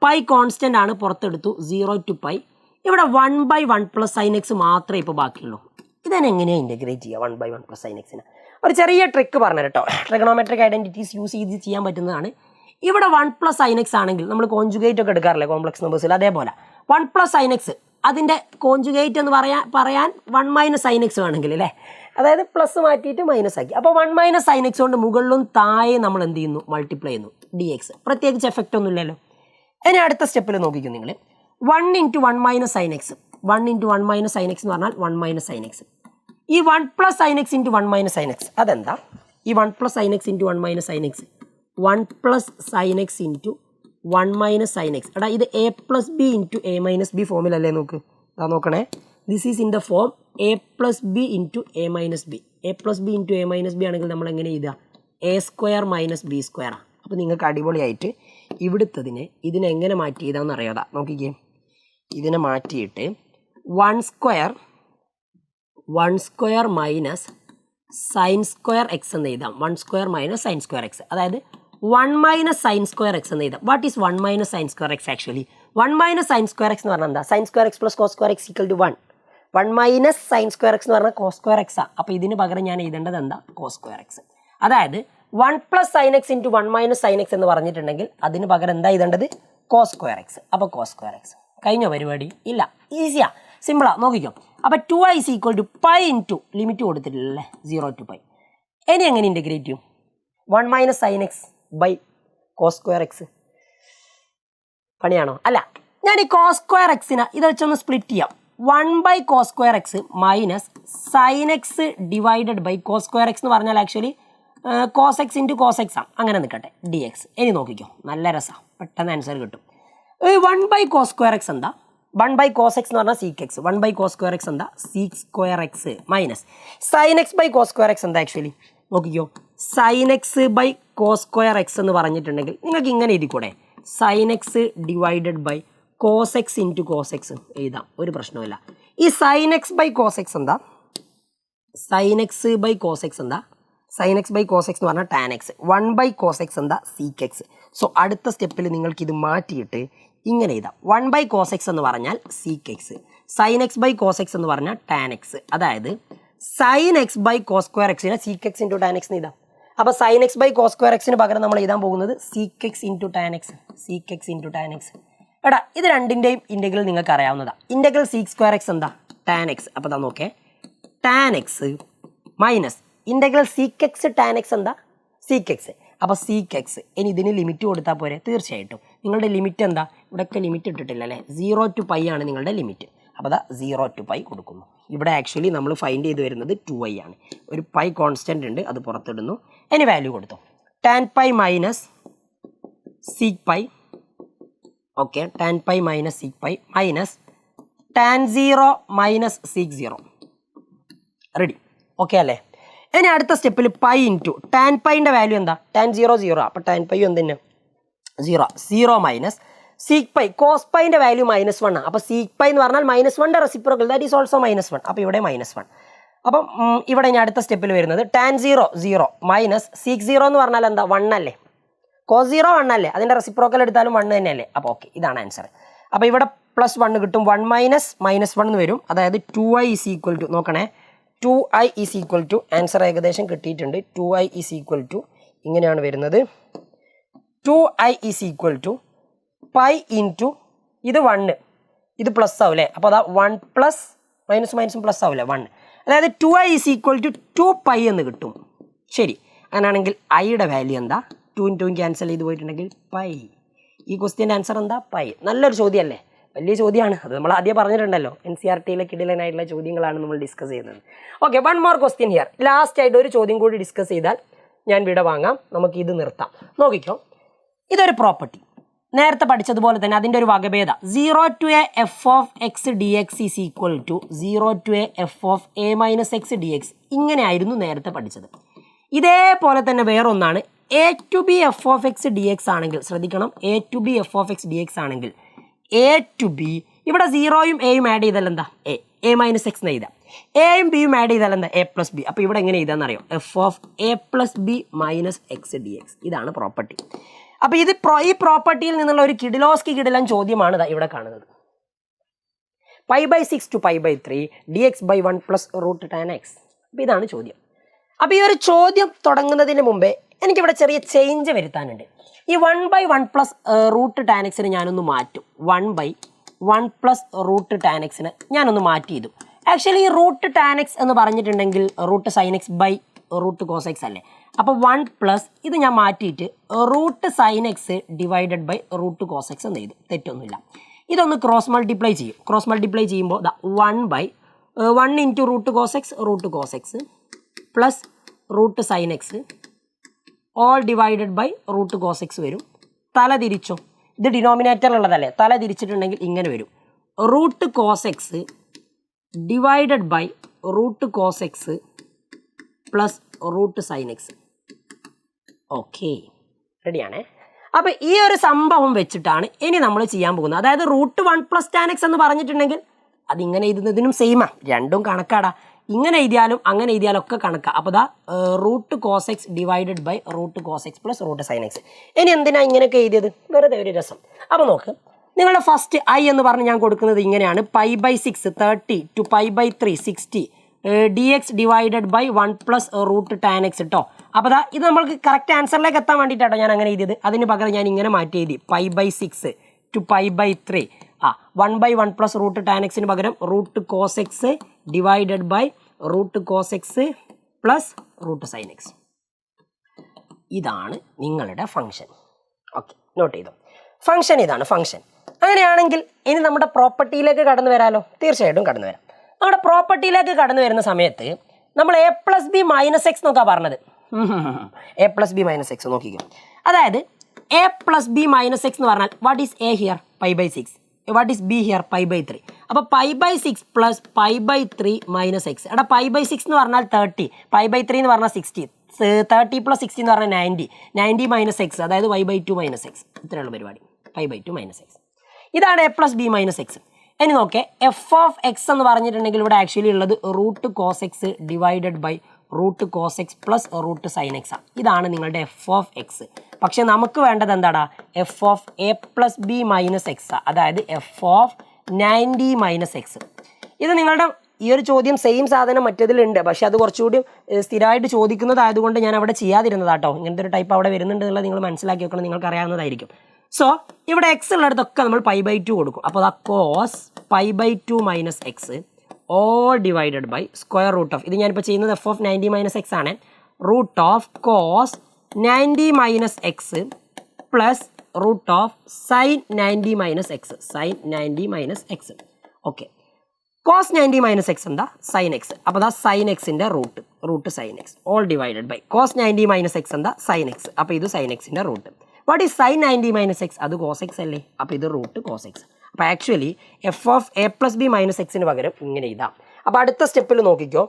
pi constant ആണ്, പുറത്തെടുത്തു 0 to പൈ. ഇവിടെ 1 ബൈ 1 പ്ലസ് സൈൻ എക്സ് മാത്രമേ ഇപ്പോൾ ബാക്കിയുള്ളൂ. ഇതിനെ എങ്ങനെയാണ് ഇൻ്റഗ്രേറ്റ് ചെയ്യുക 1 ബൈ 1 പ്ലസ് സൈൻ എക്സിന്? ഒരു ചെറിയ ട്രിക്ക് പറഞ്ഞു കേട്ടോ. ട്രിഗണോമെട്രിക് ഐഡൻറ്റിറ്റീസ് യൂസ് ചെയ്ത് ചെയ്യാൻ പറ്റുന്നതാണ്. ഇവിടെ 1 പ്ലസ് സൈൻ എക്സ് ആണെങ്കിൽ നമ്മൾ കോൺജുഗേറ്റ് ഒക്കെ എടുക്കാറില്ലേ കോംപ്ലക്സ് നമ്പേഴ്സിൽ, അതേപോലെ 1 പ്ലസ് സൈൻ എക്സ് അതിൻ്റെ കോൺജുഗേറ്റ് എന്ന് പറയാൻ 1 മൈനസ് സൈൻ എക്സ് വേണമെങ്കിൽ അല്ലേ, അതായത് പ്ലസ് മാറ്റിയിട്ട് മൈനസ് ആക്കി. അപ്പോൾ 1 മൈനസ് സൈൻ എക്സ് കൊണ്ട് മുകളിലും താഴെ നമ്മൾ എന്ത് ചെയ്യുന്നു, മൾട്ടിപ്ലൈ ചെയ്യുന്നു ഡി എക്സ്. പ്രത്യേകിച്ച് എഫക്റ്റ് ഒന്നും ഇല്ലല്ലോ. ഇനി അടുത്ത സ്റ്റെപ്പിൽ നോക്കിക്കും നിങ്ങൾ, 1 into 1 minus sine x. 1 into 1 minus sine x എന്ന് പറഞ്ഞാൽ 1 മൈനസ് സൈൻ എക്സ്. ഈ 1 plus sine x into 1 minus sine x അതെന്താ? ഈ 1 plus sine x into 1 minus sine x 1 plus sine x into 1 minus sine x. എടാ ഇത് a plus b into a minus b ഫോമിലല്ലേ? നോക്ക്, അതാ നോക്കണേ, this is in the form A plus b into a minus b. A plus b into a minus b ആണെങ്കിൽ നമ്മൾ എങ്ങനെ എഴുതുക? എ സ്ക്വയർ മൈനസ് ബി സ്ക്വയറാണ്. അപ്പോൾ നിങ്ങൾക്ക് അടിപൊളിയായിട്ട് ഇവിടുത്തതിനെ ഇതിനെങ്ങനെ മാറ്റി എഴുതാമെന്ന് അറിയാതാ. നോക്കിക്കേ, ഇതിനെ മാറ്റിയിട്ട് 1 square minus sine square x എന്ന് എഴുതാം. 1 square minus sine square x, അതായത് 1 മൈനസ് സൈൻ സ്ക്വയർ എക്സ് എന്ന് എഴുതാം. What is 1 minus sine square x? Actually 1 minus sine square x എന്ന് പറഞ്ഞാൽ എന്താ? Sine square x plus cos square x equal to 1. 1 minus sine square x എന്ന് പറഞ്ഞാൽ cos square X ആണ്. അപ്പോൾ ഇതിന് പകരം ഞാൻ എഴുതേണ്ടത് എന്താ? Cos square x. അതായത് 1 plus sine x into 1 minus sine x എന്ന് പറഞ്ഞിട്ടുണ്ടെങ്കിൽ അതിന് പകരം എന്താ എഴുതേണ്ടത്? Cos square x. അപ്പോൾ കോസ് സ്ക്വയർ എക്സ്. കഴിഞ്ഞോ പരിപാടി? ഇല്ല, ഈസിയാ, സിമ്പിളാ. നോക്കിക്കോ, അപ്പോൾ 2i is equal to pi into limit കൊടുത്തിട്ടില്ലല്ലേ 0 to പൈ. ഇനി എങ്ങനെ ഇൻ്റഗ്രേറ്റ് ചെയ്യും? 1 minus sine x by cos square x. പണിയാണോ? അല്ല, ഞാൻ ഈ കോസ് സ്ക്വയർ എക്സിനെ ഇത് വെച്ചൊന്ന് സ്പ്ലിറ്റ് ചെയ്യാം. 1 by cos square x minus sine x divided by cos square x എന്ന് പറഞ്ഞാൽ actually cos x into cos x ആണ്. അങ്ങനെ നിൽക്കട്ടെ, ഡി എക്സ്. ഇനി നോക്കിക്കോ, നല്ല രസമാണ്, പെട്ടെന്ന് ആൻസർ കിട്ടും. 1 ബൈ കോസ് സ്ക്വയർ എക്സ് എന്താ? 1 ബൈ കോസ് എക്സ് എന്ന് പറഞ്ഞാൽ sec x. 1 by cos square x എന്താ? Sec square x minus sine x by cos square x എന്താ? ആക്ച്വലി നോക്കിക്കോ, sine x by cos square x എന്ന് പറഞ്ഞിട്ടുണ്ടെങ്കിൽ നിങ്ങൾക്ക് ഇങ്ങനെ എഴുതിക്കൂടെ? Sine x divided by cos x into cos x എഴുതാം, ഒരു പ്രശ്നമില്ല. ഈ sine x by cos x എന്താ? Sine x by cos x എന്താ? Sine x by cos x എന്ന് പറഞ്ഞാൽ tan X. 1 by cos x എന്താ? Seek X. സോ അടുത്ത സ്റ്റെപ്പിൽ നിങ്ങൾക്ക് ഇത് മാറ്റിയിട്ട് ഇങ്ങനെ എഴുതാം. 1 ബൈ കോസ് എക്സ് എന്ന് പറഞ്ഞാൽ sec x, sine x by cos x എന്ന് പറഞ്ഞാൽ ടാൻ എക്സ്. അതായത് sine x by cos square എക്സിനെ sec x into tan x എന്ന് എഴുതാം. അപ്പോൾ sine x by cos square എക്സിന് പകരം നമ്മൾ എഴുതാൻ പോകുന്നത് sec x into tan x. Sec x into tan x. എടാ ഇത് രണ്ടിൻ്റെയും ഇൻ്റഗ്രൽ നിങ്ങൾക്ക് അറിയാവുന്നതാണ്. ഇൻ്റഗ്രൽ സീക്ക് സ്ക്വയർ എക്സ് എന്താ? Tan x. അപ്പോൾ എന്താ നോക്കേ, tan x minus integral seek X tan X എന്താ? Seek X. അപ്പോൾ സീക്ക് എക്സ്. ഇനി ഇതിന് ലിമിറ്റ് കൊടുത്താൽ പോരെ? തീർച്ചയായിട്ടും. നിങ്ങളുടെ ലിമിറ്റ് എന്താ? ഇവിടെയൊക്കെ ലിമിറ്റ് ഇട്ടിട്ടില്ല അല്ലേ? 0 to പൈ ആണ് നിങ്ങളുടെ ലിമിറ്റ്. അപ്പോൾ അതാ 0 to പൈ കൊടുക്കുന്നു. ഇവിടെ ആക്ച്വലി നമ്മൾ ഫൈൻഡ് ചെയ്ത് വരുന്നത് 2i ആണ്. ഒരു പൈ കോൺസ്റ്റൻ്റ് ഉണ്ട്, അത് പുറത്തിടുന്നു. ഇനി വാല്യൂ കൊടുത്തു. Tan pi minus sec pi. Okay, tan pi minus sec pi minus tan 0 minus sec 0. Ready? Okay അല്ലേ? ഇനി അടുത്ത സ്റ്റെപ്പിൽ പൈ ഇൻറ്റു ടാൻ പൈൻ്റെ വാല്യൂ എന്താ? ടാൻ 0 0. അപ്പോൾ ടാൻ പൈ എന്ത് തന്നെ? 0 മൈനസ് സീക്ക് പൈ. കോസ് പൈൻ്റെ വാല്യൂ -1 ആണ്. അപ്പോൾ സീക്ക് പൈ എന്ന് പറഞ്ഞാൽ -1ൻ്റെ റെസിപ്രോക്കൽ, ദാറ്റ് ഈസ് ഓൾസോ -1. അപ്പോൾ ഇവിടെ -1. അപ്പം ഇവിടെ ഇനി അടുത്ത സ്റ്റെപ്പിൽ വരുന്നത് ടാൻ 0 0 മൈനസ് സീക്ക് 0 എന്ന് പറഞ്ഞാൽ എന്താ? 1 അല്ലേ? കോസ് 0 1 അല്ലേ, അതിൻ്റെ റെസിപ്രോക്കൽ എടുത്താലും 1 തന്നെയല്ലേ. അപ്പോൾ ഓക്കെ, ഇതാണ് ആൻസർ. അപ്പോൾ ഇവിടെ +1 കിട്ടും, 1 മൈനസ് -1 എന്ന് വരും. അതായത് 2i ഈസ് ഈക്വൽ ടു, നോക്കണേ, 2i is equal to, answer ഏകദേശം കിട്ടിയിട്ടുണ്ട്. 2i ഈസ് ഈക്വൽ ടു ഇങ്ങനെയാണ് വരുന്നത്. 2i is equal to pi into ഇത് 1, ഇത് പ്ലസ് ആവും അല്ലേ. അപ്പോൾ അതാ 1 പ്ലസ് മൈനസും പ്ലസ് ആവില്ലേ 1. അതായത് 2i ഈസ് ഈക്വൽ ടു 2π എന്ന് കിട്ടും. ശരി, അങ്ങനെയാണെങ്കിൽ ഐയുടെ വാല്യൂ എന്താ? 2 × 2 ക്യാൻസൽ ചെയ്ത് പോയിട്ടുണ്ടെങ്കിൽ പൈ. ഈ ക്വസ്റ്റ്യൻ്റെ ആൻസർ എന്താ? പൈ. നല്ലൊരു ചോദ്യമല്ലേ, വലിയ ചോദ്യമാണ്. അത് നമ്മൾ ആദ്യം പറഞ്ഞിട്ടുണ്ടല്ലോ, NCERT-യിലെ കിടിലനായിട്ടുള്ള ചോദ്യങ്ങളാണ് നമ്മൾ ഡിസ്കസ് ചെയ്യുന്നത്. Okay, 1 more question here. Last ആയിട്ട് ഒരു ചോദ്യം കൂടി ഡിസ്കസ് ചെയ്താൽ ഞാൻ വിട വാങ്ങാം. നമുക്ക് ഇത് നിർത്താം. നോക്കിക്കോ, ഇതൊരു പ്രോപ്പർട്ടി നേരത്തെ പഠിച്ചതുപോലെ തന്നെ അതിൻ്റെ ഒരു വകഭേദ 0 to a f of x dx is equal to 0 to a f of a minus x dx. ഇങ്ങനെയായിരുന്നു നേരത്തെ പഠിച്ചത്. ഇതേപോലെ തന്നെ വേറൊന്നാണ് a to b f of x dx ആണെങ്കിൽ, ശ്രദ്ധിക്കണം, a to b f of x dx ആണെങ്കിൽ a to b, ഇവിടെ 0യും എയും ആഡ് ചെയ്താൽ എന്താ? a മൈനസ് എക്സ് എന്ന് എഴുതാം. എയും ബിയും ആഡ് ചെയ്താൽ എന്താ? a plus B. അപ്പോൾ ഇവിടെ എങ്ങനെ എഴുതാന്ന് അറിയോ? f of a plus b minus x d X. ഇതാണ് പ്രോപ്പർട്ടി. അപ്പോൾ ഇത് ഈ പ്രോപ്പർട്ടിയിൽ നിന്നുള്ള ഒരു കിടിലൻ ചോദ്യമാണ് ഇവിടെ കാണുന്നത്. π/6 to π/3 dx/1 plus √tan x. അപ്പോൾ ഇതാണ് ചോദ്യം. അപ്പോൾ ഈ ഒരു ചോദ്യം തുടങ്ങുന്നതിന് മുമ്പേ എനിക്കിവിടെ ചെറിയ ചേഞ്ച് വരുത്താനുണ്ട്. ഈ 1/1 പ്ലസ് √tan x ഞാനൊന്ന് മാറ്റും. 1/1 പ്ലസ് √tan x ഞാനൊന്ന് മാറ്റി ചെയ്തു. ആക്ച്വലി ഈ √tan x എന്ന് പറഞ്ഞിട്ടുണ്ടെങ്കിൽ √sin x by √cos x അല്ലേ. അപ്പോൾ 1 പ്ലസ് ഇത് ഞാൻ മാറ്റിയിട്ട് √sin x divided by √cos x എന്ന് എഴുതും. തെറ്റൊന്നുമില്ല. ഇതൊന്ന് ക്രോസ് മൾട്ടിപ്ലൈ ചെയ്യും. ക്രോസ് മൾട്ടിപ്ലൈ ചെയ്യുമ്പോൾ 1/1 into √cos x plus √sin x whole divided by √cos x വരും. തല തിരിച്ചോ, ഇത് ഡിനോമിനേറ്ററിലുള്ളതല്ലേ, തല തിരിച്ചിട്ടുണ്ടെങ്കിൽ ഇങ്ങനെ വരും. √cos x divided by √cos x plus √sin x. Okay, റെഡിയാണേ. അപ്പോൾ ഈ ഒരു സംഭവം വെച്ചിട്ടാണ് ഇനി നമ്മൾ ചെയ്യാൻ പോകുന്നത്. അതായത് √1 പ്ലസ് tan x എന്ന് പറഞ്ഞിട്ടുണ്ടെങ്കിൽ അതിങ്ങനെ എഴുതുന്നതിനും സെയിമാ, രണ്ടും കണക്കാടാ. ഇങ്ങനെ എഴുതിയാലും അങ്ങനെ എഴുതിയാലും ഒക്കെ കണക്കാം. അപ്പോൾ ദാ √cos x divided by √cos x plus √sin x. ഇനി എന്തിനാ ഇങ്ങനെയൊക്കെ എഴുതിയത്? വെറുതെ ഒരു രസം. അപ്പോൾ നോക്ക്, നിങ്ങളുടെ ഫസ്റ്റ് i എന്ന് പറഞ്ഞ് ഞാൻ കൊടുക്കുന്നത് ഇങ്ങനെയാണ്. π/6 30 to π/3 60 dx divided by 1 plus √tan x കേട്ടോ. അപ്പോൾ ദാ ഇത് നമ്മൾക്ക് കറക്റ്റ് ആൻസറിലേക്ക് എത്താൻ വേണ്ടിയിട്ടാണ് ഞാൻ അങ്ങനെ എഴുതിയത്. അതിന് പകരം ഞാൻ ഇങ്ങനെ മാറ്റി എഴുതി π/6 to π/3 1/1 പ്ലസ് √tan x പകരം √cos x divided by √cos x plus √sin x. ഇതാണ് നിങ്ങളുടെ ഫംഗ്ഷൻ. ഓക്കെ, നോട്ട് ചെയ്തോ. ഫംഗ്ഷൻ ഇതാണ് ഫംഗ്ഷൻ. അങ്ങനെയാണെങ്കിൽ ഇനി നമ്മുടെ പ്രോപ്പർട്ടിയിലേക്ക് കടന്നു വരാമല്ലോ. തീർച്ചയായിട്ടും കടന്നു വരാം. നമ്മുടെ പ്രോപ്പർട്ടിയിലേക്ക് കടന്നു വരുന്ന സമയത്ത് നമ്മൾ a plus b minus x നോക്കാ പറഞ്ഞത്. a plus b minus x നോക്കിക്കോ. അതായത് a plus b minus x എന്ന് പറഞ്ഞാൽ what is a here? π/6. What is b here? π/3. അപ്പോൾ π/6 പ്ലസ് π/3 മൈനസ് എക്സ്. എടാ π/6 എന്ന് പറഞ്ഞാൽ 30, π/3 എന്ന് പറഞ്ഞാൽ 60, 30 പ്ലസ് 60 എന്ന് പറഞ്ഞാൽ 90 മൈനസ് എക്സ്, അതായത് y/2 മൈനസ് എക്സ്. ഇത്രയുള്ള പരിപാടി, π/2 മൈനസ് എക്സ്. ഇതാണ് a plus b minus X. ഇനി നോക്കേ, എഫ് ഓഫ് എക്സ് എന്ന് പറഞ്ഞിട്ടുണ്ടെങ്കിൽ ഇവിടെ ആക്ച്വലി ഉള്ളത് √cos x divided by √cos x plus √sin x. ഇതാണ് നിങ്ങളുടെ എഫ് ഓഫ് എക്സ്. പക്ഷെ നമുക്ക് വേണ്ടത് എന്താടാ? F of a plus b minus X, അതായത് എഫ് ഓഫ് 90 മൈനസ് എക്സ്. ഇത് നിങ്ങളുടെ ഈ ഒരു ചോദ്യം സെയിം സാധനം മറ്റേതിലുണ്ട്, പക്ഷെ അത് കുറച്ചുകൂടി സ്ഥിരമായിട്ട് ചോദിക്കുന്നതായതുകൊണ്ട് ഞാൻ അവിടെ ചെയ്യാതിരുന്നതാട്ടോ. ഇങ്ങനത്തെ ഒരു ടൈപ്പ് അവിടെ വരുന്നുണ്ട് എന്നുള്ളത് നിങ്ങൾ മനസ്സിലാക്കി വെക്കണം, നിങ്ങൾക്ക് അറിയാവുന്നതായിരിക്കും. സോ ഇവിടെ എക്സ് ഉള്ളിടത്തൊക്കെ നമ്മൾ π/2 കൊടുക്കും. അപ്പോൾ ആ cos π/2 minus x all divided by square root of, ഇത് ഞാനിപ്പോൾ ചെയ്യുന്നത് എഫ് ഓഫ് 90 മൈനസ് എക്സ് ആണ്, root of cos 90 minus x plus root of sine 90 minus x, sine 90 minus x. Okay, cos 90 minus x എന്താ? Sine x. അപ്പോൾ അതാ sine എക്സിൻ്റെ root sine x all divided by cos 90 minus x എന്താ? Sine x. അപ്പോൾ ഇത് sine എക്സിൻ്റെ root. What is sign 90 minus X? അത് cos X അല്ലേ. അപ്പോൾ ഇത് √cos x. അപ്പോൾ actually F of a plus b minus എക്സിന് പകരം ഇങ്ങനെ എഴുതാം. അപ്പോൾ അടുത്ത സ്റ്റെപ്പിൽ നോക്കിക്കോ.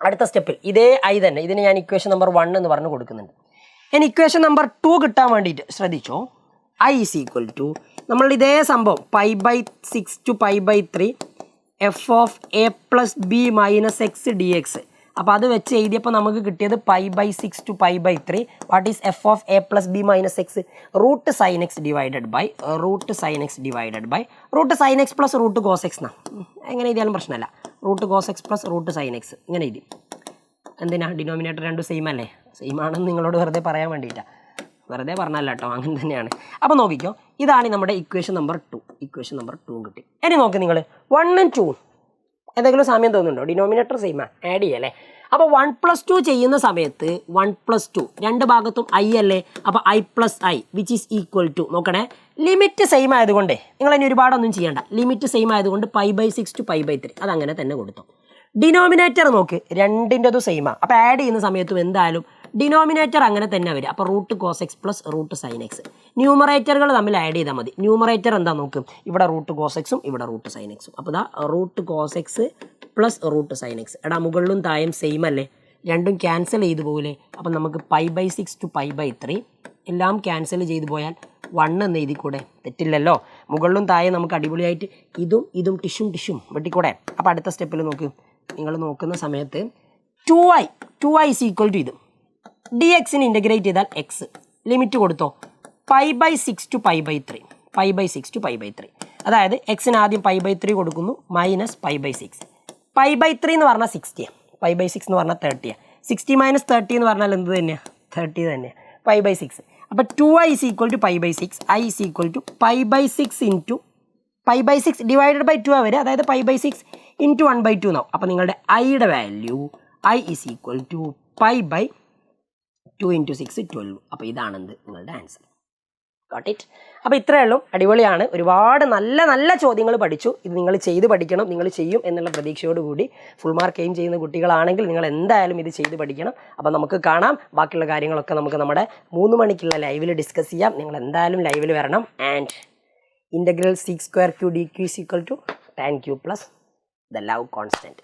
അടുത്ത സ്റ്റെപ്പിൽ ഇതേ ഐ തന്നെ, ഇതിന് ഞാൻ ഇക്വേഷൻ നമ്പർ 1 എന്ന് പറഞ്ഞ് കൊടുക്കുന്നുണ്ട്. ഇനി ഇക്വേഷൻ നമ്പർ 2 കിട്ടാൻ വേണ്ടിയിട്ട് ശ്രദ്ധിച്ചോ. i ഈസ് ഈക്വൽ ടു നമ്മൾ ഇതേ സംഭവം π/6 to π/3 f of a plus b minus x d x. അപ്പോൾ അത് വെച്ച് എഴുതിയപ്പോൾ നമുക്ക് കിട്ടിയത് π/6 to π/3. What is f of a plus b minus x? Root sine x divided by root sine x plus root cos x എന്നാ. എങ്ങനെ എഴുതിയാലും പ്രശ്നമല്ല. Root cos x plus root sine x ഇങ്ങനെ എഴുതി. എന്തിനാ? ഡിനോമിനേറ്റർ രണ്ടും സെയിം അല്ലേ? Same ആണെന്ന് നിങ്ങളോട് വെറുതെ പറയാൻ വേണ്ടിയിട്ടാണ്. വെറുതെ പറഞ്ഞല്ല കേട്ടോ, അങ്ങനെ തന്നെയാണ്. അപ്പോൾ നോക്കിക്കോ, ഇതാണ് നമ്മുടെ ഇക്വേഷൻ നമ്പർ 2. ഇക്വേഷൻ നമ്പർ 2 കിട്ടി. ഇനി നോക്ക് നിങ്ങൾ 1 and 2 എന്തെങ്കിലും സാമ്യം തോന്നുന്നുണ്ടോ? ഡിനോമിനേറ്റർ സെയിം ആഡ് ചെയ്യല്ലേ. അപ്പോൾ 1+2 ചെയ്യുന്ന സമയത്ത് 1+2 രണ്ട് ഭാഗത്തും ഐ അല്ലേ. അപ്പോൾ i+i which is equal to, നോക്കണേ, ലിമിറ്റ് സെയിം ആയതുകൊണ്ട് നിങ്ങൾ ഇനി ഒരുപാടൊന്നും ചെയ്യണ്ട. ലിമിറ്റ് സെയിം ആയതുകൊണ്ട് π/6 to π/3 അതങ്ങനെ തന്നെ കൊടുത്തു. ഡിനോമിനേറ്റർ നോക്ക്, രണ്ടിൻ്റെതും സെയിമാണ്. അപ്പോൾ ആഡ് ചെയ്യുന്ന സമയത്തും എന്തായാലും ഡിനോമിനേറ്റർ അങ്ങനെ തന്നെ വരും. അപ്പോൾ root cos x plus root sine x. ന്യൂമറേറ്ററുകൾ തമ്മിൽ ആഡ് ചെയ്താൽ മതി. ന്യൂമറേറ്റർ എന്താ നോക്കും, ഇവിടെ റൂട്ട് കോസ് എക്സും ഇവിടെ റൂട്ട് സൈൻ എക്സും. അപ്പോൾ ഇതാ root cos x plus root sine x. എടാ മുകളിലും താഴെയും സെയിം അല്ലേ, രണ്ടും ക്യാൻസൽ ചെയ്ത് പോകില്ലേ. അപ്പം നമുക്ക് π/6 to π/3 എല്ലാം ക്യാൻസൽ ചെയ്ത് പോയാൽ 1 എന്ന് എഴുതി കൂടെ, തെറ്റില്ലല്ലോ. മുകളിലും താഴെ നമുക്ക് അടിപൊളിയായിട്ട് ഇതും ടിഷ്യും വെട്ടിക്കൂടെ. അപ്പോൾ അടുത്ത സ്റ്റെപ്പിൽ നോക്ക്, നിങ്ങൾ നോക്കുന്ന സമയത്ത് 2i is equal to ഇത് dxന് ഇൻ്റഗ്രേറ്റ് ചെയ്താൽ എക്സ് ലിമിറ്റ് കൊടുത്തോ π/6 to π/3. അതായത് എക്സിന് ആദ്യം π/3 കൊടുക്കുന്നു മൈനസ് π/6. π/3 എന്ന് പറഞ്ഞാൽ 60, π/6 എന്ന് പറഞ്ഞാൽ 30. 60 - 30 എന്ന് പറഞ്ഞാൽ എന്ത് തന്നെയാണ്? 30 തന്നെയാണ്. π/6. അപ്പോൾ 2i is equal to π/6, i is equal to π/6 into π/6 divided by 2 വരെ, അതായത് π/6 into 1/2 എന്നാവും. അപ്പോൾ നിങ്ങളുടെ ഐയുടെ value i is equal to π/2 into 6 12. അപ്പോൾ ഇതാണെന്ത് നിങ്ങളുടെ ആൻസർ. Got it? അപ്പോൾ ഇത്രയേ ഉള്ളൂ. അടിപൊളിയാണ്. ഒരുപാട് നല്ല നല്ല ചോദ്യങ്ങൾ പഠിച്ചു. ഇത് നിങ്ങൾ ചെയ്ത് പഠിക്കണം. നിങ്ങൾ ചെയ്യും എന്നുള്ള പ്രതീക്ഷയോടുകൂടി ഫുൾ മാർക്ക് എയിം ചെയ്യുന്ന കുട്ടികളാണെങ്കിൽ നിങ്ങൾ എന്തായാലും ഇത് ചെയ്ത് പഠിക്കണം. അപ്പോൾ നമുക്ക് കാണാം. ബാക്കിയുള്ള കാര്യങ്ങളൊക്കെ നമുക്ക് നമ്മുടെ 3 മണിക്കുള്ള ലൈവിൽ ഡിസ്കസ് ചെയ്യാം. നിങ്ങൾ എന്തായാലും ലൈവിൽ വരണം. And integral sec square q dq is equal to tan q plus the love constant.